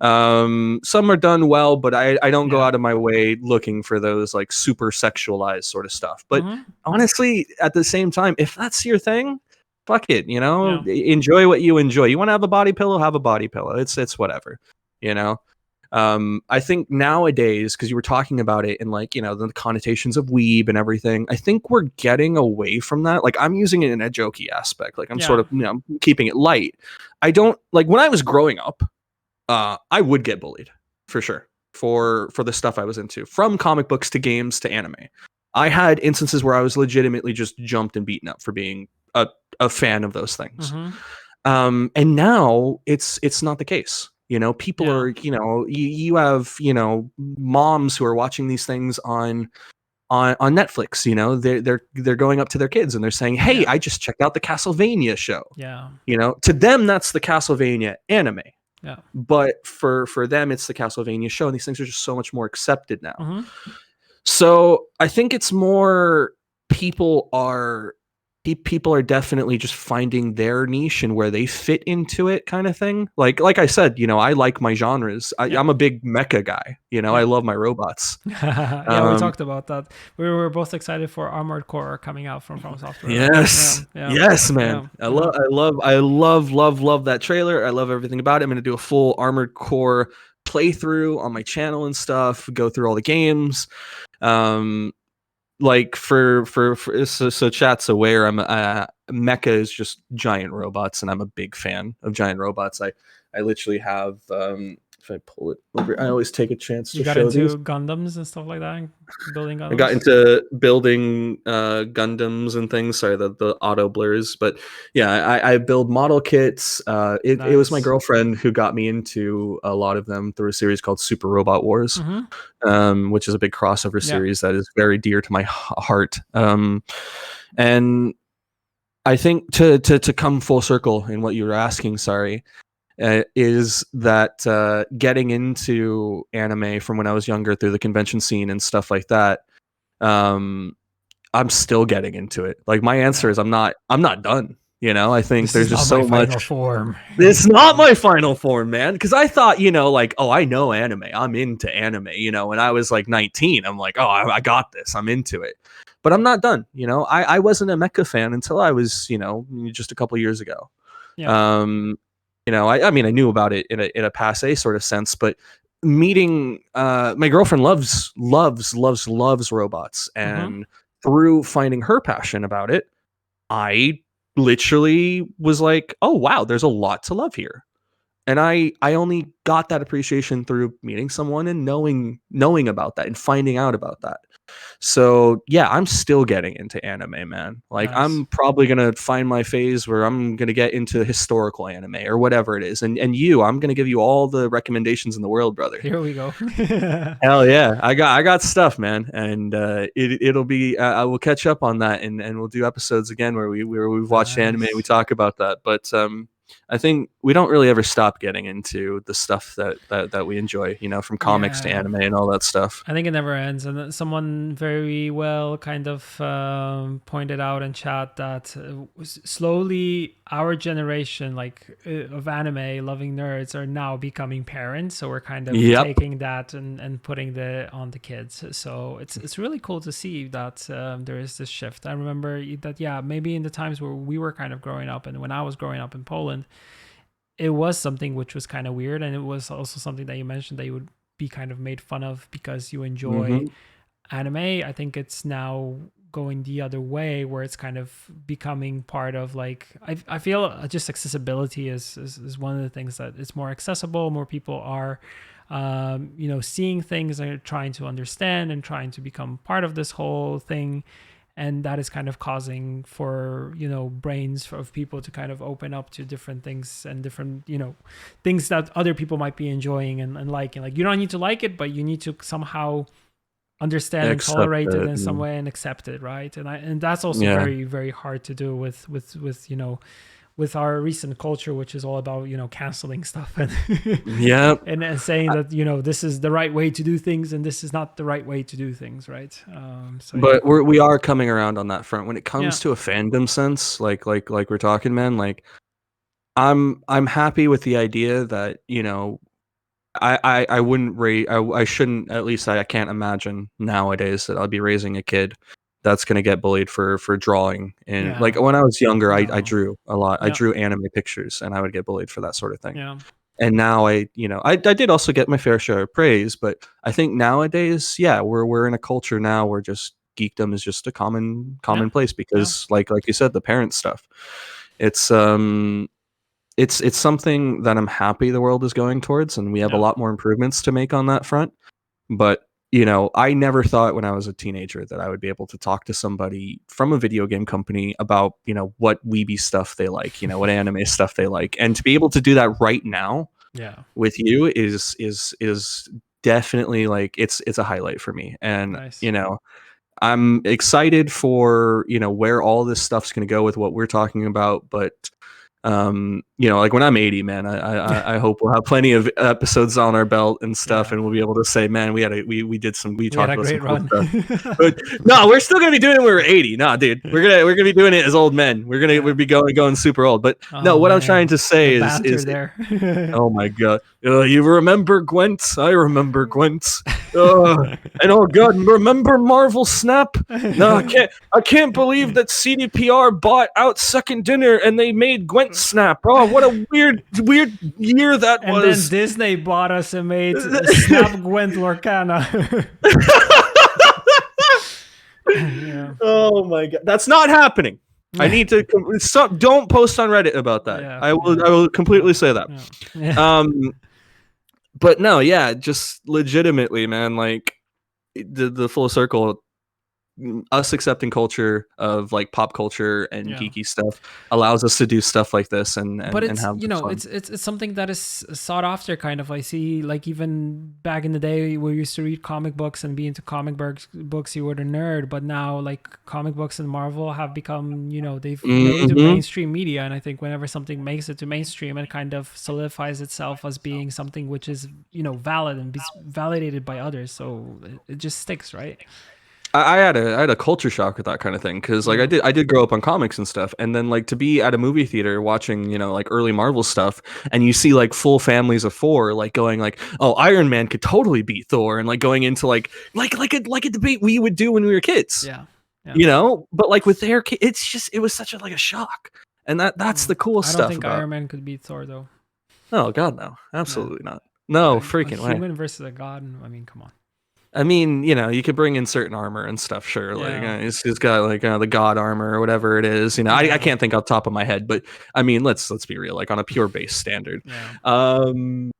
some are done well, but I don't go Yeah. out of my way looking for those like super sexualized sort of stuff. But honestly, at the same time, if that's your thing, fuck it, Yeah. enjoy what you enjoy. You want to have a body pillow, have a body pillow. It's whatever, I think nowadays, because you were talking about it in like, the connotations of weeb and everything, I think we're getting away from that. Like, I'm using it in a jokey aspect. Like, I'm sort of, keeping it light. I don't like, when I was growing up, I would get bullied for sure for the stuff I was into, from comic books to games to anime. I had instances where I was legitimately just jumped and beaten up for being a fan of those things. And now it's not the case. People are, you have, moms who are watching these things on Netflix. They're going up to their kids and they're saying, "Hey, I just checked out the Castlevania show." Yeah. To them, that's the Castlevania anime. Yeah. But for them, it's the Castlevania show, and these things are just so much more accepted now. So I think it's more people are definitely just finding their niche and where they fit into it, kind of thing. Like I said, I like my genres. I'm a big mecha guy. I love my robots. Yeah, we talked about that. We were both excited for Armored Core coming out from Software. Yes, right? yes, man. I love that trailer. I love everything about it. I'm gonna do a full Armored Core playthrough on my channel and stuff. Go through all the games. Like so chat's aware, I'm mecha is just giant robots, and I'm a big fan of giant robots. I literally have If I pull it over, I always take a chance You to got show these. into Gundams and stuff like that, building I got Gundams. into building Gundams and things. Sorry, the auto blurs, but yeah, I build model kits. It was my Nice. girlfriend who got me into a lot of them through a series called Super Robot Wars, which is a big crossover Yeah. series that is very dear to my heart. And I think to come full circle in what you were asking, sorry, is that getting into anime from when I was younger through the convention scene and stuff like that. I'm still getting into it. Like my answer is I'm not done. You know, I think This there's is just not my so much. final form. It's not my final form, man. Because I thought, you know, like, oh, I know anime. I'm into anime. You know, when I was like 19, I'm like, oh, I got this. I'm into it. But I'm not done. You know, I wasn't a mecha fan until I was, you know, just a couple years ago. Yeah. You know, I mean, I knew about it in a passe sort of sense, but meeting my girlfriend loves robots, and through finding her passion about it, I literally was like, oh wow, there's a lot to love here. And I only got that appreciation through meeting someone and knowing about that and finding out about that. So yeah, I'm still getting into anime, man. Like Nice. I'm probably gonna find my phase where I'm gonna get into historical anime or whatever it is. And I'm gonna give you all the recommendations in the world, brother. Here we go. Hell yeah, I got stuff, man, and it'll be I will catch up on that, and we'll do episodes again where we've watched anime and we talk about that. But I think we don't really ever stop getting into the stuff that we enjoy, you know, from comics to anime and all that stuff. I think it never ends. And someone very well kind of pointed out in chat that slowly our generation, like of anime loving nerds, are now becoming parents. So we're kind of taking that and putting it on the kids. So it's really cool to see that there is this shift. I remember that, yeah, maybe in the times where we were kind of growing up and when I was growing up in Poland, it was something which was kind of weird. And it was also something that you mentioned that you would be kind of made fun of because you enjoy anime. I think it's now going the other way where it's kind of becoming part of like, I feel just accessibility is one of the things that it's more accessible. More people are, you know, seeing things and trying to understand and trying to become part of this whole thing. And that is kind of causing for, you know, brains of people to kind of open up to different things and different, you know, things that other people might be enjoying and liking. Like you don't need to like it, but you need to somehow understand and tolerate it in some way and accept it, right? And that's also very, very hard to do with you know, with our recent culture, which is all about, you know, canceling stuff and and saying that, you know, this is the right way to do things and this is not the right way to do things, right? But we are coming around on that front when it comes to a fandom sense, like we're talking, man. Like I'm happy with the idea that, you know, I wouldn't I shouldn't, at least I can't imagine nowadays that I'll be raising a kid that's going to get bullied for drawing. And like when I was younger, I drew a lot. I drew anime pictures and I would get bullied for that sort of thing. And now I did also get my fair share of praise, but I think nowadays, we're in a culture now where just geekdom is just a commonplace because like you said, the parent stuff. It's something that I'm happy the world is going towards, and we have a lot more improvements to make on that front. But you know, I never thought when I was a teenager that I would be able to talk to somebody from a video game company about, you know, what weeby stuff they like, you know, what anime stuff they like, and to be able to do that right now, with you is definitely like it's a highlight for me. And you know, I'm excited for, you know, where all this stuff's going to go with what we're talking about, but you know, like when I'm 80, man, I hope we'll have plenty of episodes on our belt and stuff, and we'll be able to say, man, we talked about some cool stuff. But no, we're still gonna be doing it when we're 80. Nah, dude, we're gonna be doing it as old men. We'll be going super old. But what I'm trying to say is there. Oh my god, you remember Gwent? I remember Gwent. And oh god, remember Marvel Snap? No, I can't believe that CDPR bought out Second Dinner and they made Gwent Snap. Oh, what a weird year that was. And then Disney bought us and made Snap Gwent Lorcana. Oh my god, that's not happening. I need to don't post on Reddit about that. I will completely say that. But no, yeah, just legitimately, man, like the full circle, us accepting culture of like pop culture and Yeah. geeky stuff allows us to do stuff like this and But and it's, have you the know, fun. it's something that is sought after, kind of. I see, like, even back in the day we used to read comic books and be into books, you were the nerd. But now, like, comic books and Marvel have become, they've made it to Hmm. mainstream media. And I think whenever something makes it to mainstream, it kind of solidifies itself as being something which is, valid and validated by others. So it just sticks, right? I had a culture shock with that kind of thing because like Mm. I did grow up on comics and stuff, and then like to be at a movie theater watching like early Marvel stuff, and you see like full families of four like going like, oh, Iron Man could totally beat Thor, and like going into like a debate we would do when we were kids, Yeah. Yeah. but like with their kid, it was such a like a shock, and that's Mm. the cool I don't stuff think about. Iron Man could beat Thor, though. Oh God, no, Yeah. absolutely not. No But a freaking way. human versus a god, I mean, come on. I mean, you could bring in certain armor and stuff, sure. Like Yeah. he's got like the god armor or whatever it is. I Yeah. can't think off the top of my head, but I mean, let's be real. Like on a pure base standard, Yeah. um,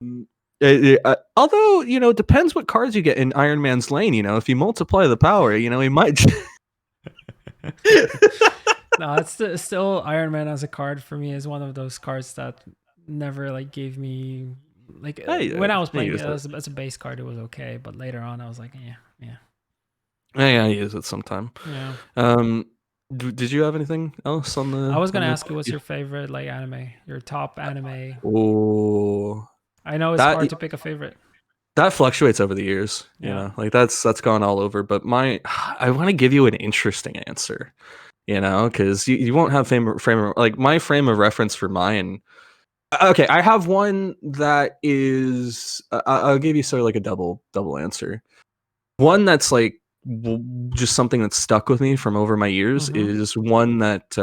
although it depends what cards you get in Iron Man's lane. If you multiply the power, he might. No, it's still Iron Man as a card for me is one of those cards that never, like, gave me, like, when I was I playing it use it. as a base card, it was okay, but later on I was like, yeah, yeah, I use it sometime. yeah. Um, did you have anything else on I the was on gonna the? ask you, what's your favorite, like, anime, your top anime? Oh, I know it's that hard to pick a favorite. that fluctuates over the years, Yeah. like that's gone all over. But I want to give you an interesting answer, because you won't have like my frame of reference for mine. Okay, I have one that is. I'll give you sort of like a double answer. One that's like just something that's stuck with me from over my years Mm-hmm. is one that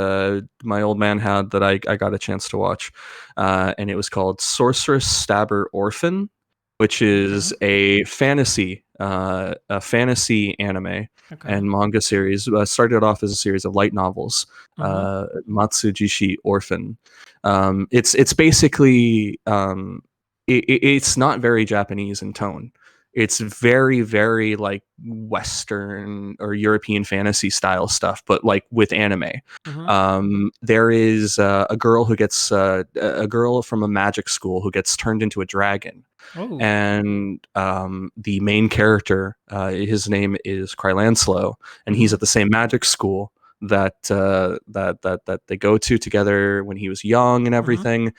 my old man had that I got a chance to watch, and it was called Sorceress Stabber Orphan, which Okay. is a fantasy anime Okay. and manga series. Started off as a series of light novels. Mm-hmm. Matsujishi Orphan. It's basically it's not very Japanese in tone. It's very, very like Western or European fantasy style stuff, but like with anime. Mm-hmm. There is a girl who gets a girl from a magic school who gets turned into a dragon, Oh. and the main character, his name is Krylanslow, and he's Mm-hmm. at the same magic school that they go to together when he was young and Mm-hmm. everything,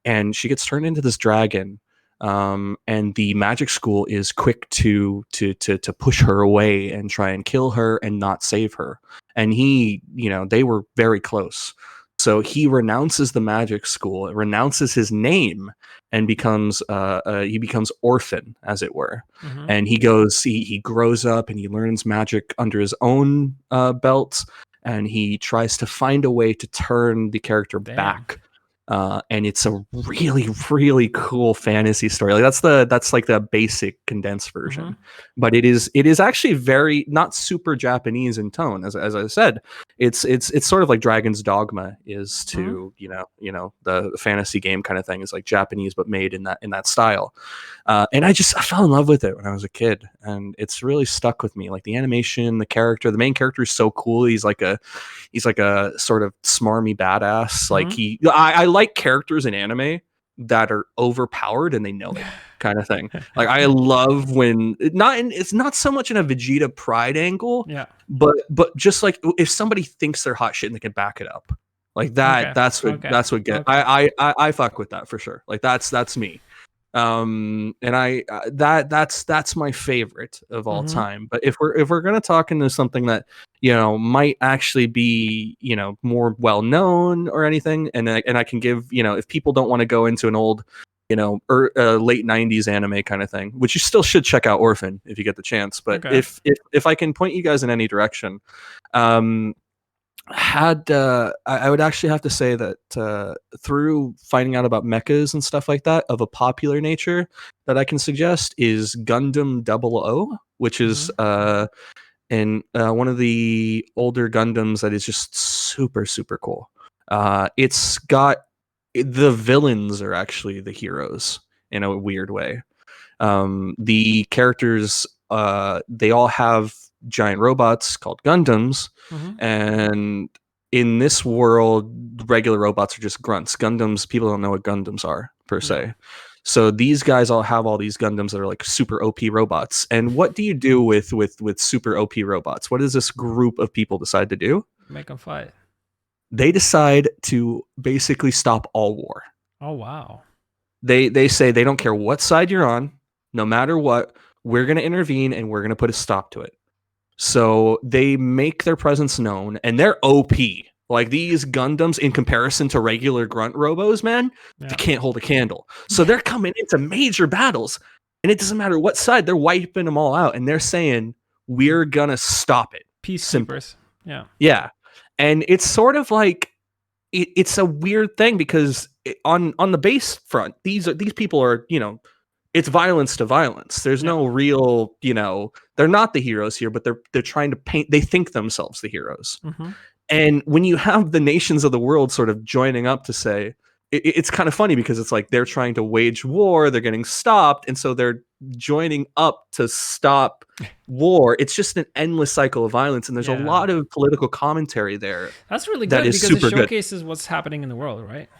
and she gets turned into this dragon, and the magic school is quick to push her away and try and kill her and not save her, and they were very close, so he renounces the magic school, renounces his name, and he becomes orphan, as it were, Mm-hmm. and he grows up and he learns magic under his own belt, and he tries to find a way to turn the character Damn. back, and it's a really, really cool fantasy story. Like that's like the basic condensed Mm-hmm. version, but it is actually very not super Japanese in tone. As I said, it's sort of like Dragon's Dogma is Mm-hmm. to the fantasy game kind of thing is like Japanese but made in that style. And I fell in love with it when I was a kid, and it's really stuck with me. Like the animation, the main character is so cool. He's like a sort of smarmy badass. Like Mm-hmm. I like characters in anime that are overpowered and they know it, kind of thing. Like I love when it's not so much in a Vegeta pride angle, Yeah. but just like if somebody thinks they're hot shit and they can back it up. Like that, Okay. that's what Okay. that's what get Okay. I fuck with that for sure. Like that's me. And I that's my favorite of all Mm-hmm. time. But if we're gonna talk into something that might actually be more well known or anything, and I can give if people don't want to go into an old late 90s anime kind of thing, which you still should check out Orphan if you get the chance. But Okay. if I can point you guys in any direction, um I would actually have to say that through finding out about mechas and stuff like that of a popular nature that I can suggest is Gundam 00, which Mm-hmm. is in one of the older Gundams that is just super super cool. The villains are actually the heroes in a weird way. The characters, they all have giant robots called Gundams, and in this world, regular robots are just grunts. Gundams, people don't know what Gundams are per se. So these guys all have all these Gundams that are like super OP robots. And what do you do with super OP robots? What does this group of people decide to do? Make them fight. They decide to basically stop all war. Oh wow. They say they don't care what side you're on, no matter what, we're going to intervene and we're going to put a stop to it. So they make their presence known, and they're OP. Like these Gundams, in comparison to regular grunt robos, man, they can't hold a candle. So they're coming into major battles, and it doesn't matter what side, they're wiping them all out, and they're saying, we're going to stop it. Peacekeepers. Yeah. And it's sort of like, it's a weird thing because on the base front, these people are, it's violence to violence. There's no real, they're not the heroes here, but they're trying to paint, they think themselves the heroes. And when you have the nations of the world sort of joining up to say, it's kind of funny because it's like they're trying to wage war, they're getting stopped, and so they're joining up to stop war. It's just an endless cycle of violence, and there's a lot of political commentary there. That's really good because it showcases what's happening in the world, right?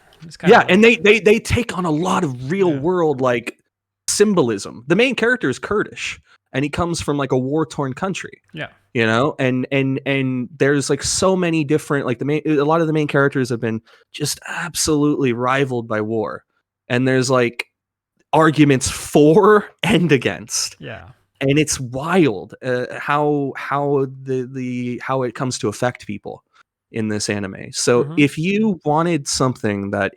And they take on a lot of real world like symbolism. The main character is Kurdish, and he comes from like a war-torn country. And there's like so many different, like a lot of the main characters have been just absolutely rivaled by war, and there's like arguments for and against. And it's wild how it comes to affect people in this anime. So if you wanted something that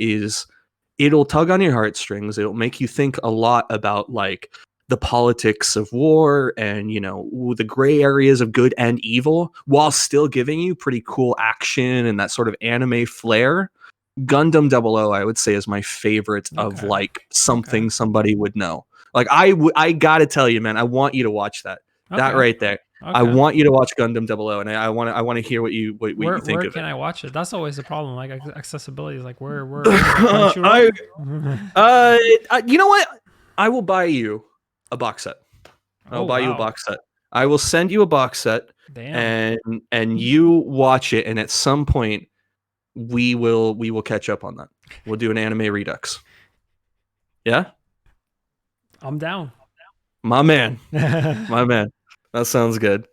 it'll tug on your heartstrings, it'll make you think a lot about like the politics of war and, the gray areas of good and evil, while still giving you pretty cool action and that sort of anime flair, Gundam 00, I would say, is my favorite of like something somebody would know. Like I gotta tell you, man, I want you to watch that. That right there. I want you to watch Gundam 00, and I want to hear what you think of it. Where can I watch it? That's always the problem. Like accessibility is like where. You know what? I will buy you a box set. I'll buy you a box set. I will send you a box set. Damn. And you watch it, and at some point we will catch up on that. We'll do an anime redux. Yeah? I'm down. My man. My man. That sounds good.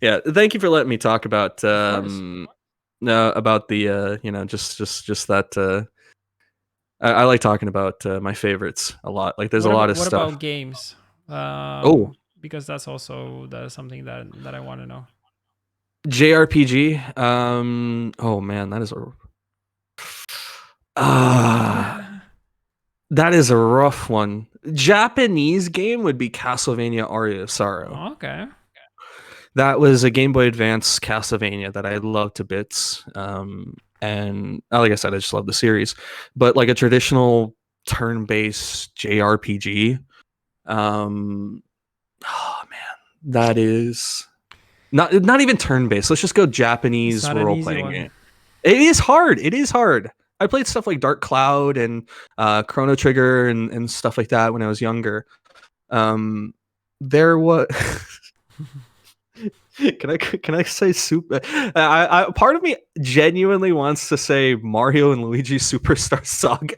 Yeah, thank you for letting me talk about the just that I like talking about my favorites a lot. Like there's a lot of stuff. What about games? Because that's something that I want to know. JRPG. Oh man, that is a rough one. Japanese game would be Castlevania Aria of Sorrow. Oh, okay. That was a Game Boy Advance Castlevania that I loved to bits. And like I said, I just love the series. But like a traditional turn-based JRPG, oh man, that is not even turn-based. Let's just go Japanese role-playing game. It is hard. I played stuff like Dark Cloud and Chrono Trigger and stuff like that when I was younger. There was can I say super? I part of me genuinely wants to say Mario and Luigi Superstar Saga,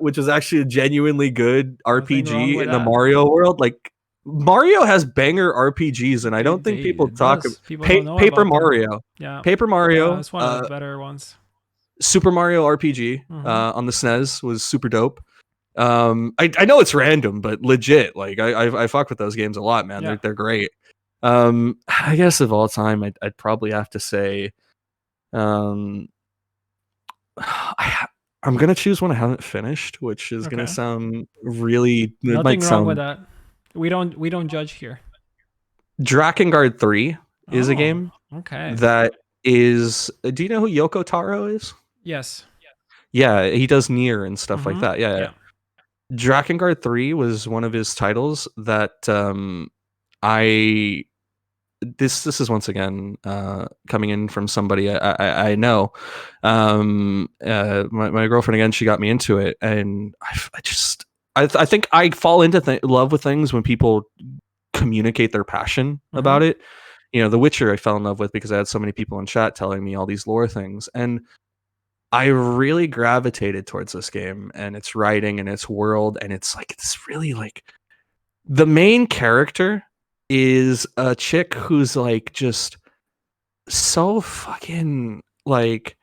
which is actually a genuinely good RPG in the Mario world. Like Mario has banger RPGs, and I don't think people talk about Paper Mario. Yeah, Paper Mario. It's one of the better ones. Super Mario RPG on the SNES was super dope. I know it's random, but legit. Like I fuck with those games a lot, man. Yeah. They're great. I guess of all time, I'd probably have to say, I'm gonna choose one I haven't finished, which is gonna sound really. Nothing wrong with that. We don't judge here. Drakengard 3 is a game. Okay. That is. Do you know who Yoko Taro is? Yes. Yeah, he does Nier and stuff like that. Yeah. Drakengard 3 was one of his titles that this is once again coming in from somebody I know. My girlfriend again, she got me into it, and I think I fall into love with things when people communicate their passion about it. You know, The Witcher I fell in love with because I had so many people in chat telling me all these lore things, and I really gravitated towards this game and its writing and its world, and it's like it's really like the main character is a chick who's like just so fucking like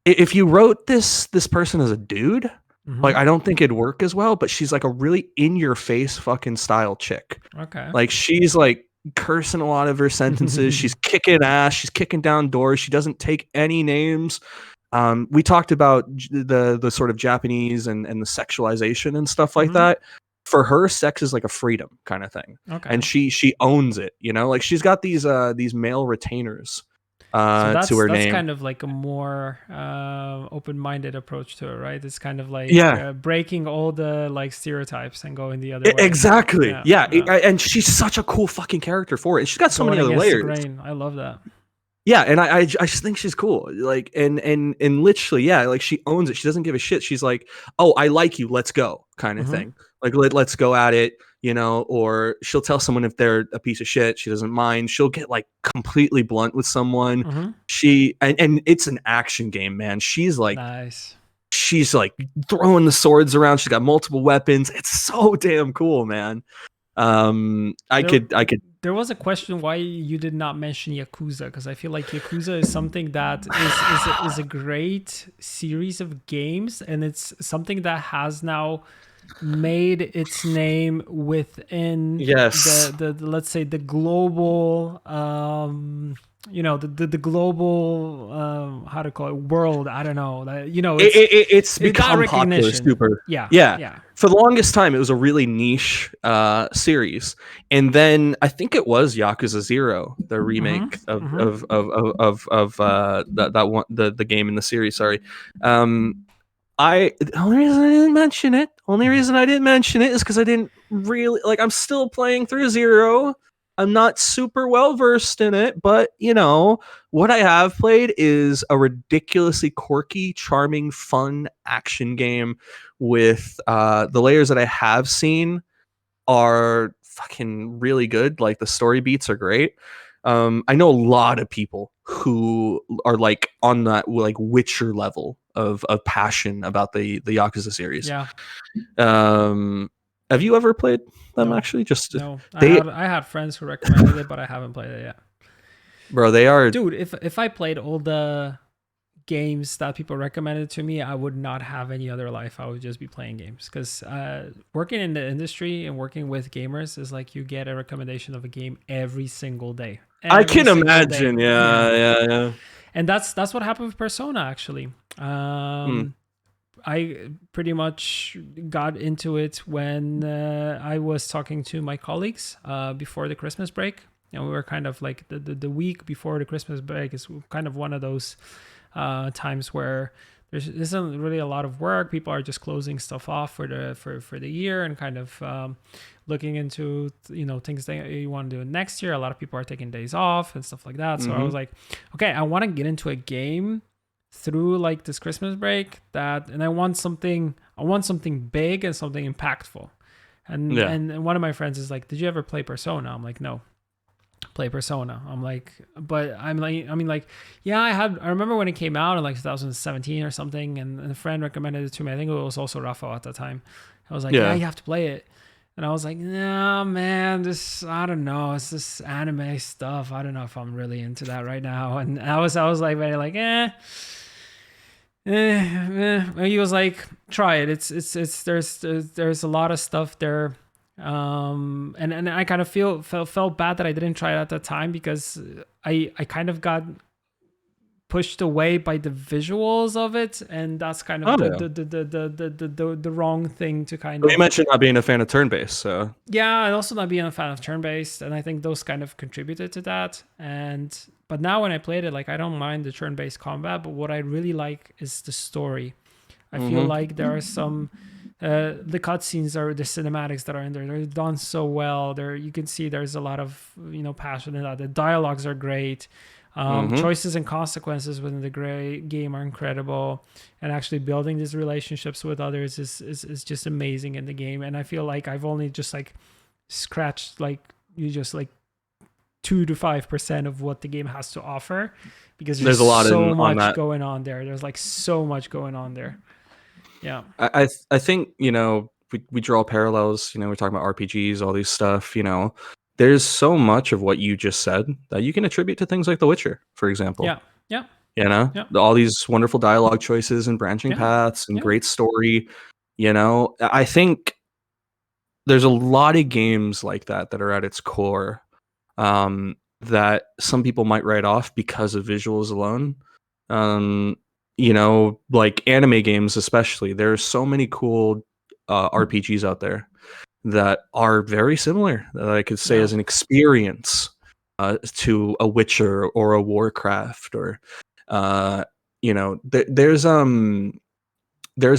if you wrote this person as a dude, like I don't think it'd work as well, but she's like a really in your face fucking style chick. Okay. Like she's like cursing a lot of her sentences, she's kicking ass, she's kicking down doors, she doesn't take any names. We talked about the sort of Japanese and the sexualization and stuff like that. For her, sex is like a freedom kind of thing, and she owns it. You know, like she's got these male retainers So to her that's name. kind of like a more open-minded approach to it, right? It's kind of like breaking all the like stereotypes and going the other way. Exactly. Yeah. And she's such a cool fucking character for it. She's got so many other layers. I love that. Yeah, and I just think she's cool. Like and literally, yeah, like she owns it. She doesn't give a shit. She's like, "Oh, I like you. Let's go," kind of thing. Like let's go at it, you know. Or she'll tell someone if they're a piece of shit. She doesn't mind. She'll get like completely blunt with someone. She and it's an action game, man. She's like nice. She's like throwing the swords around. She's got multiple weapons. It's so damn cool, man. I could. There was a question why you did not mention Yakuza, because I feel like Yakuza is something that is a great series of games, and it's something that has now made its name within the let's say the global you know the global how to call it world. I don't know, you know, it's become popular super. Yeah. For the longest time it was a really niche series, and then I think it was Yakuza 0, the remake of that one, the game in the series, sorry. The only reason I didn't mention it is because I didn't really like. I'm still playing through 0. I'm not super well versed in it, but you know what I have played is a ridiculously quirky, charming, fun action game with the layers that I have seen are fucking really good. Like the story beats are great. I know a lot of people who are like on that like Witcher level of passion about the Yakuza series. Yeah. Have you ever played them? No, actually, just no. I had friends who recommended it, but I haven't played it yet. Bro, they are. Dude, if I played all the games that people recommended to me, I would not have any other life. I would just be playing games, because working in the industry and working with gamers is like you get a recommendation of a game every single day. I can imagine. Yeah. And that's what happened with Persona, actually. I pretty much got into it when I was talking to my colleagues before the Christmas break, and we were kind of like the week before the Christmas break is kind of one of those times where there isn't really a lot of work. People are just closing stuff off for the year and kind of looking into, you know, things that you want to do next year. A lot of people are taking days off and stuff like that. So I was like, okay, I want to get into a game through like this Christmas break and I want something big and something impactful. And one of my friends is like, did you ever play Persona? I'm like, no. Play Persona. I'm like, but I mean like, yeah, I remember when it came out in like 2017 or something, and a friend recommended it to me. I think it was also Rafa at the time. I was like, yeah, you have to play it. And I was like, no, man, I don't know. It's this anime stuff. I don't know if I'm really into that right now. And I was like, very like, And he was like, try it. It's there's a lot of stuff there. And I kind of felt bad that I didn't try it at the time, because I kind of got pushed away by the visuals of it, and that's kind of the wrong thing to kind of. You mentioned not being a fan of turn-based, so yeah, and also not being a fan of turn-based, and I think those kind of contributed to that. But now when I played it, like, I don't mind the turn-based combat, but what I really like is the story. I feel like there are some the cutscenes or the cinematics that are in there, they're done so well. There you can see there's a lot of, you know, passion in that. The dialogues are great. Mm-hmm. Choices and consequences within the game are incredible, and actually building these relationships with others is just amazing in the game. And I feel like I've only just like scratched like you just like 2 to 5% of what the game has to offer, because there's There's a lot so in on much that. going on there. There's like so much going on there. Yeah. I think, we draw parallels, we're talking about RPGs, all these stuff, there's so much of what you just said that you can attribute to things like The Witcher, for example. Yeah. Yeah. Yeah. All these wonderful dialogue choices and branching Yeah. paths and Yeah. great story. I think there's a lot of games like that are at its core, that some people might write off because of visuals alone. Um, like anime games, especially. There's so many cool RPGs out there that are very similar, that I could say Yeah. as an experience to a Witcher or a Warcraft, or there's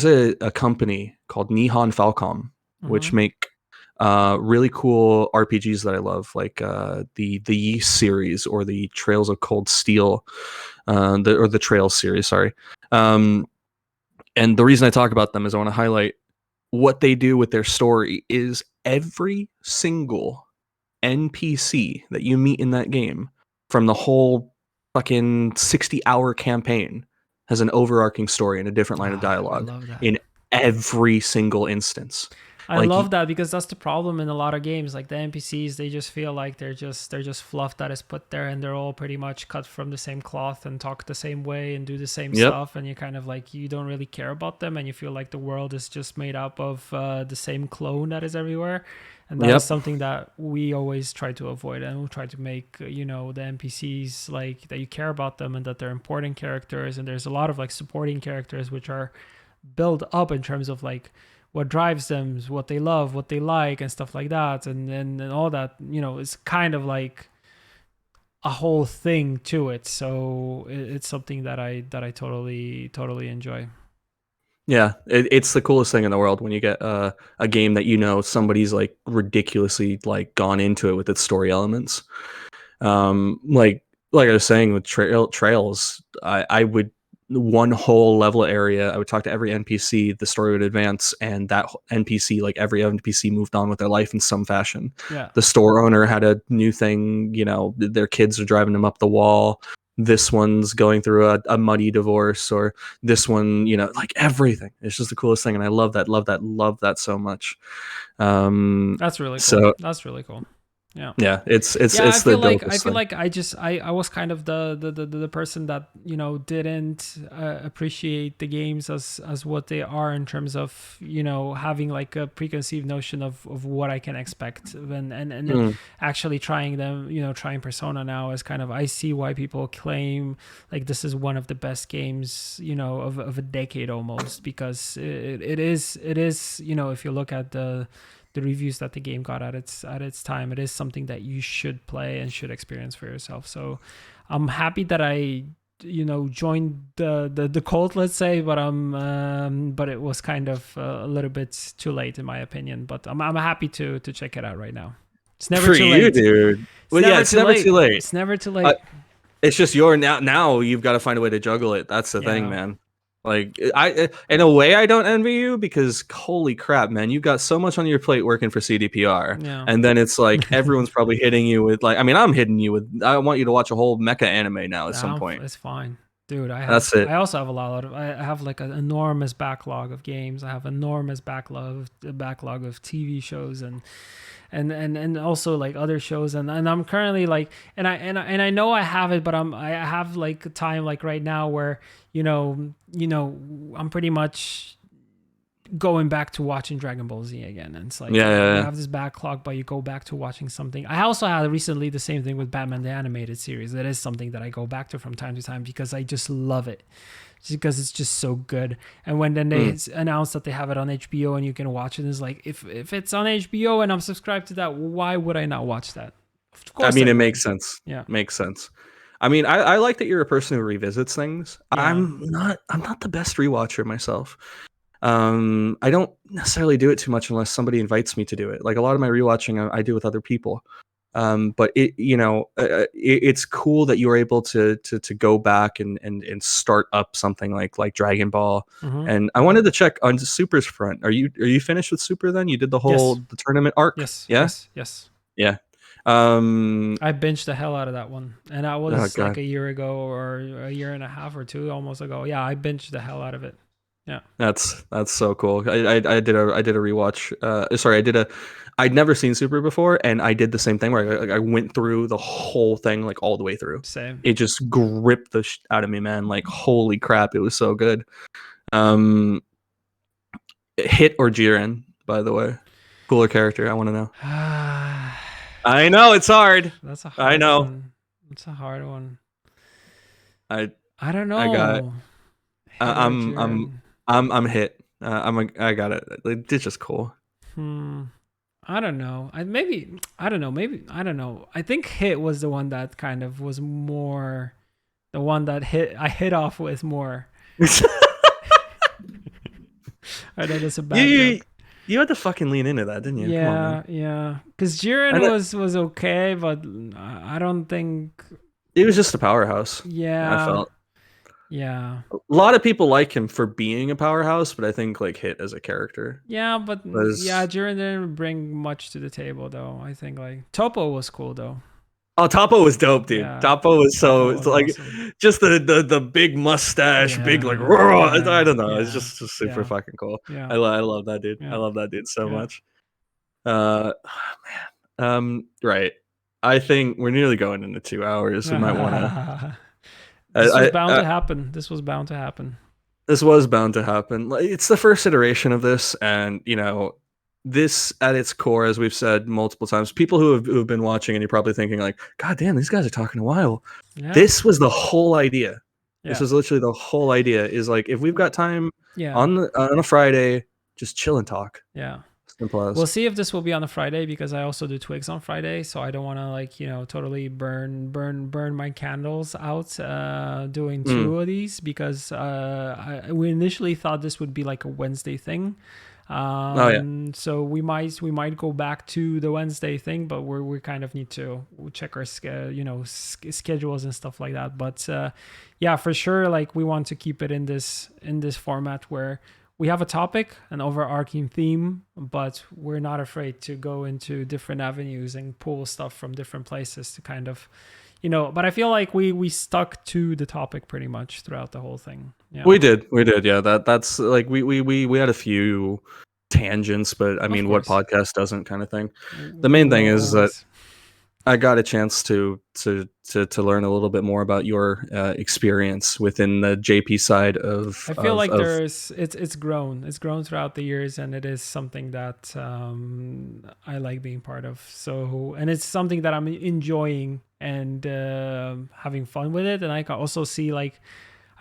a company called Nihon Falcom, which Mm-hmm. make really cool RPGs that I love, like the Yeast series or the Trails of Cold Steel, the Trails series. Sorry. And the reason I talk about them is I want to highlight what they do with their story. Is every single NPC that you meet in that game, from the whole fucking 60-hour campaign, has an overarching story and a different line of I dialogue love that. in every single instance. I Like, love that, because that's the problem in a lot of games. Like the NPCs, they just feel like they're just fluff that is put there, and they're all pretty much cut from the same cloth and talk the same way and do the same yep, stuff. And you kind of like you don't really care about them, and you feel like the world is just made up of the same clone that is everywhere. And that is yep, something that we always try to avoid, and we try to make the NPCs like that you care about them and that they're important characters. And there's a lot of like supporting characters which are built up in terms of like what drives them, what they love, what they like, and stuff like that. And all that, is kind of like a whole thing to it. So it's something that I totally enjoy. yeah. It's the coolest thing in the world when you get a game that somebody's like ridiculously like gone into it with its story elements. Like I was saying with trails, I would, one whole level area, I would talk to every NPC, the story would advance, and that NPC, like every NPC, moved on with their life in some fashion. Yeah. The store owner had a new thing, their kids are driving them up the wall. This one's going through a muddy divorce, or this one, like everything. It's just the coolest thing, and I love that, love that so much. That's really cool. So That's really cool. Yeah. yeah, it's Yeah, the I dopest feel thing. like I was kind of the person that didn't appreciate the games as what they are, in terms of having like a preconceived notion of what I can expect, and Mm, actually trying them, trying Persona now, is kind of, I see why people claim like this is one of the best games of a decade almost, because it is if you look at the reviews that the game got at its time, it is something that you should play and should experience for yourself. So I'm happy that I joined the cult, let's say, but it was kind of a little bit too late in my opinion. But I'm happy to check it out right now. It's never for too you, late. dude. It's Well, yeah, never it's too never late. too late. It's never too Uh, late. it's just your now you've got to find a way to juggle it. That's the thing, Yeah. man. Like, in a way, I don't envy you, because holy crap, man, you've got so much on your plate working for CDPR, Yeah. and then it's like everyone's probably hitting you with, like, I mean, I'm hitting you with, I want you to watch a whole mecha anime now at some point. It's fine, dude. That's it. I also have a lot of. I have like an enormous backlog of games. I have enormous backlog of TV shows and also like other shows, and I'm currently like, and I know I have it, but I have like time like right now where I'm pretty much going back to watching Dragon Ball Z again. And it's like Yeah, yeah, you yeah. have this backlog, but you go back to watching something. I also had recently the same thing with Batman the Animated Series. That is something that I go back to from time to time because I just love it. Just because it's just so good. And when then they announced that they have it on HBO and you can watch it, it's like, if it's on HBO and I'm subscribed to that, why would I not watch that? Of I course mean, I it would. makes sense. Yeah. Makes sense. I mean, I like that you're a person who revisits things. Yeah. I'm not the best rewatcher myself. I don't necessarily do it too much unless somebody invites me to do it. Like, a lot of my rewatching I do with other people. But it's cool that you were able to go back and start up something like Dragon Ball. Mm-hmm. And I wanted to check on Super's front. Are you finished with Super then? You did Yes. the tournament arc? Yes. Yeah? Yes. Yes. Yeah. Um I binged the hell out of that one, and that oh was like god. a year ago or a year and a half or two almost ago. Yeah, I binged the hell out of it. Yeah. That's so cool. I did a rewatch. Sorry, I'd never seen Super before, and I did the same thing where I went through the whole thing like all the way through. Same. It just gripped the out of me, man. Like holy crap, it was so good. Um, Hit or Jiren, by the way, cooler character. I want to know. I know it's hard. That's a I hard know. one. It's a hard one. I I don't I got it. know. Hit or I'm I'm Jiren? I'm Hit. I got it. It's just cool. Hmm. I don't know. I don't know. Maybe I don't know. I think Hit was the one that kind of was more the one that I hit off with more. I know that's a bad you joke. you had to fucking lean into that, didn't you? Come on, man. Yeah, yeah. Because Jiren was okay, but I don't think. It was just a powerhouse. I Yeah, felt yeah, a lot of people like him for being a powerhouse, but I think like Hit as a character yeah. But yeah, was. Jiren didn't bring much to the table, though. I think like Topo was cool, though. Oh, Topo was dope, dude. Yeah, Topo was Topo it's was like awesome. just the big mustache, big like Yeah, roar. I yeah, don't know. It's yeah, just super yeah, fucking cool. yeah, I love that dude. I yeah, love that dude so yeah. much. Uh, right. I think we're nearly going into 2 hours. We might want to. This was I, bound I to happen. This was bound to happen. This was bound to happen. Like, it's the first iteration of this, and this at its core, as we've said multiple times, people who've been watching, and you're probably thinking like, God damn, these guys are talking a while. Yeah, This was the whole idea. This yeah, was literally the whole idea. Is like if we've got time yeah, on a Friday, just chill and talk. yeah. Simple as. We'll see if this will be on a Friday because I also do Twigs on Friday, so I don't want to totally burn my candles out doing Mm. two of these because we initially thought this would be like a Wednesday thing. Oh yeah. So we might go back to the Wednesday thing, but we kind of need to check our schedules and stuff like that. But yeah, for sure, like we want to keep it in this format where we have a topic, an overarching theme, but we're not afraid to go into different avenues and pull stuff from different places to kind of, but I feel like we stuck to the topic pretty much throughout the whole thing. Yeah. We did. Yeah, that's like we had a few tangents, but I mean, what podcast doesn't, kind of thing. The main thing is that I got a chance to learn a little bit more about your experience within the JP side of. I feel like it's grown throughout the years, and it is something that I like being part of. So, and it's something that I'm enjoying and having fun with it. And I can also see like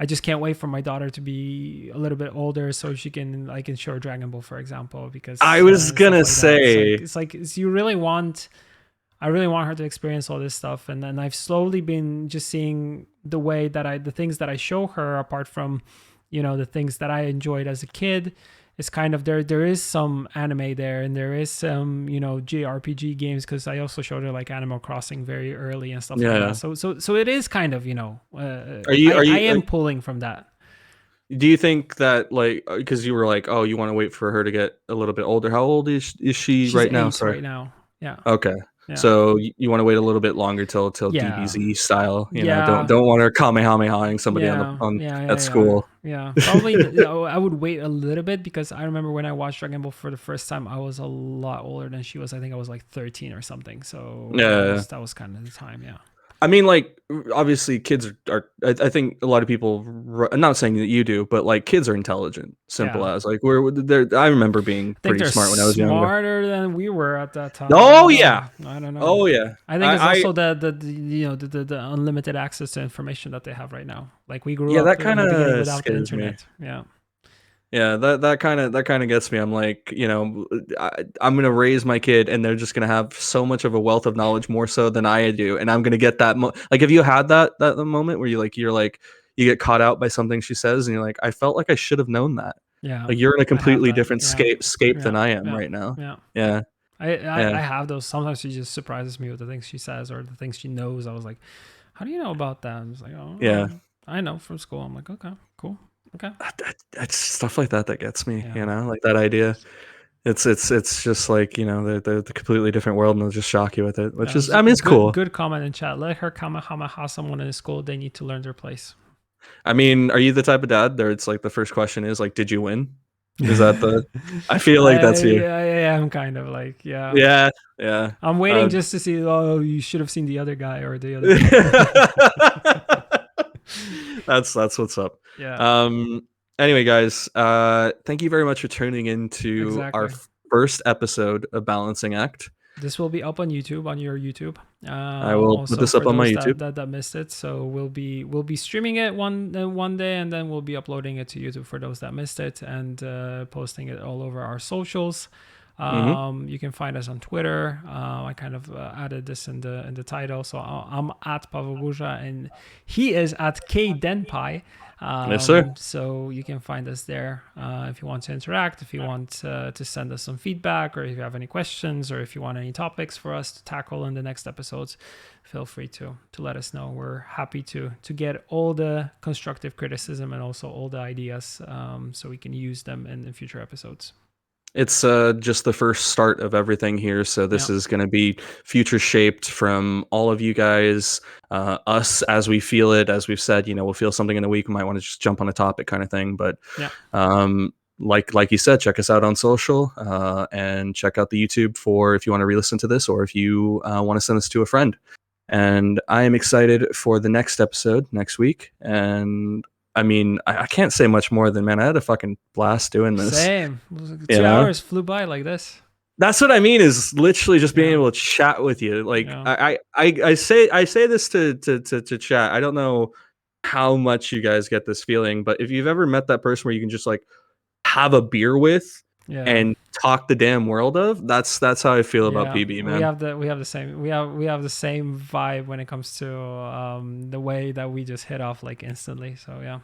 I just can't wait for my daughter to be a little bit older so she can like show her Dragon Ball, for example. Because I was gonna like say it's like you really want. I really want her to experience all this stuff, and then I've slowly been just seeing the things that I show her, apart from, the things that I enjoyed as a kid. It's kind of there is some anime there, and there is some JRPG games, because I also showed her like Animal Crossing very early and stuff like that. So it is kind of I am pulling from that. Do you think that, like, because you were like, oh, you want to wait for her to get a little bit older? How old is she She's right now? 8 Sorry. right now. Yeah. Okay. Yeah. So you want to wait a little bit longer till DBZ style, don't want her kamehamehaing somebody at school. Yeah, probably. I would wait a little bit, because I remember when I watched Dragon Ball for the first time, I was a lot older than she was. I think I was like 13 or something. So that was kind of the time. Yeah. I mean, like, obviously kids are I think a lot of people, I'm not saying that you do, but like kids are intelligent, simple as like I remember being pretty smart when I was younger. Smarter than we were at that time. Oh yeah. I don't know. Oh yeah. I think it's also the unlimited access to information that they have right now. Like we grew up that kind of without the internet. Me. Yeah, that kind of gets me. I'm like, I'm gonna raise my kid, and they're just gonna have so much of a wealth of knowledge, more so than I do, and I'm gonna get that. Like, have you had that moment where you get caught out by something she says, and you're like, I felt like I should have known that. Yeah, like you're in a completely different scape than I am right now. Yeah. Yeah. I have those. Sometimes she just surprises me with the things she says or the things she knows. I was like, how do you know about that? And it's like, oh, Yeah. I know from school. I'm like, okay, cool. Okay. It's stuff like that that gets me, Yeah. you know, like that idea. It's just like, you know, the completely different world, and they'll just shock you with it, which is, I mean, it's cool. Good comment in chat. Let her Kamehameha someone in school. They need to learn their place. I mean, are you the type of dad there? It's like the first question is like, did you win? Is that the? I feel like that's you. I am kind of like, yeah. Yeah, yeah. I'm waiting just to see. Oh, you should have seen the other guy or the other. That's what's up. Yeah. Anyway, guys, thank you very much for tuning into our first episode of Balancing Act. This will be up on YouTube, on your YouTube. I will put this up on my YouTube. That missed it, so we'll be streaming it one day, and then we'll be uploading it to YouTube for those that missed it, and posting it all over our socials. You can find us on Twitter. I kind of added this in the title, so I'm at Pawel Burza, and he is at Denpai. Yes, sir. So you can find us there if you want to interact, if you want to send us some feedback, or if you have any questions, or if you want any topics for us to tackle in the next episodes, feel free to let us know. We're happy to get all the constructive criticism and also all the ideas, so we can use them in future episodes. It's just the first start of everything here. So this is going to be future shaped from all of you guys, us as we feel it. As we've said, you know, we'll feel something in a week. We might want to just jump on a topic kind of thing. But like you said, check us out on social and check out the YouTube for if you want to re-listen to this, or if you want to send this to a friend. And I am excited for the next episode next week. And I mean, I can't say much more than, man, I had a fucking blast doing this. Same. 2 hours flew by like this. That's what I mean, is literally just being able to chat with you. Like I say this to chat. I don't know how much you guys get this feeling, but if you've ever met that person where you can just like have a beer with and talk the damn world of, that's how I feel about PB, man. We have the same we have the same vibe when it comes to the way that we just hit off like instantly. So yeah.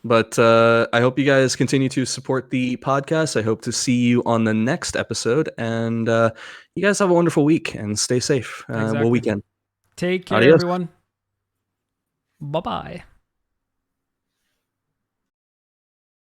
But I hope you guys continue to support the podcast. I hope to see you on the next episode, and you guys have a wonderful week and stay safe. Well, weekend. Take care, everyone. Bye-bye.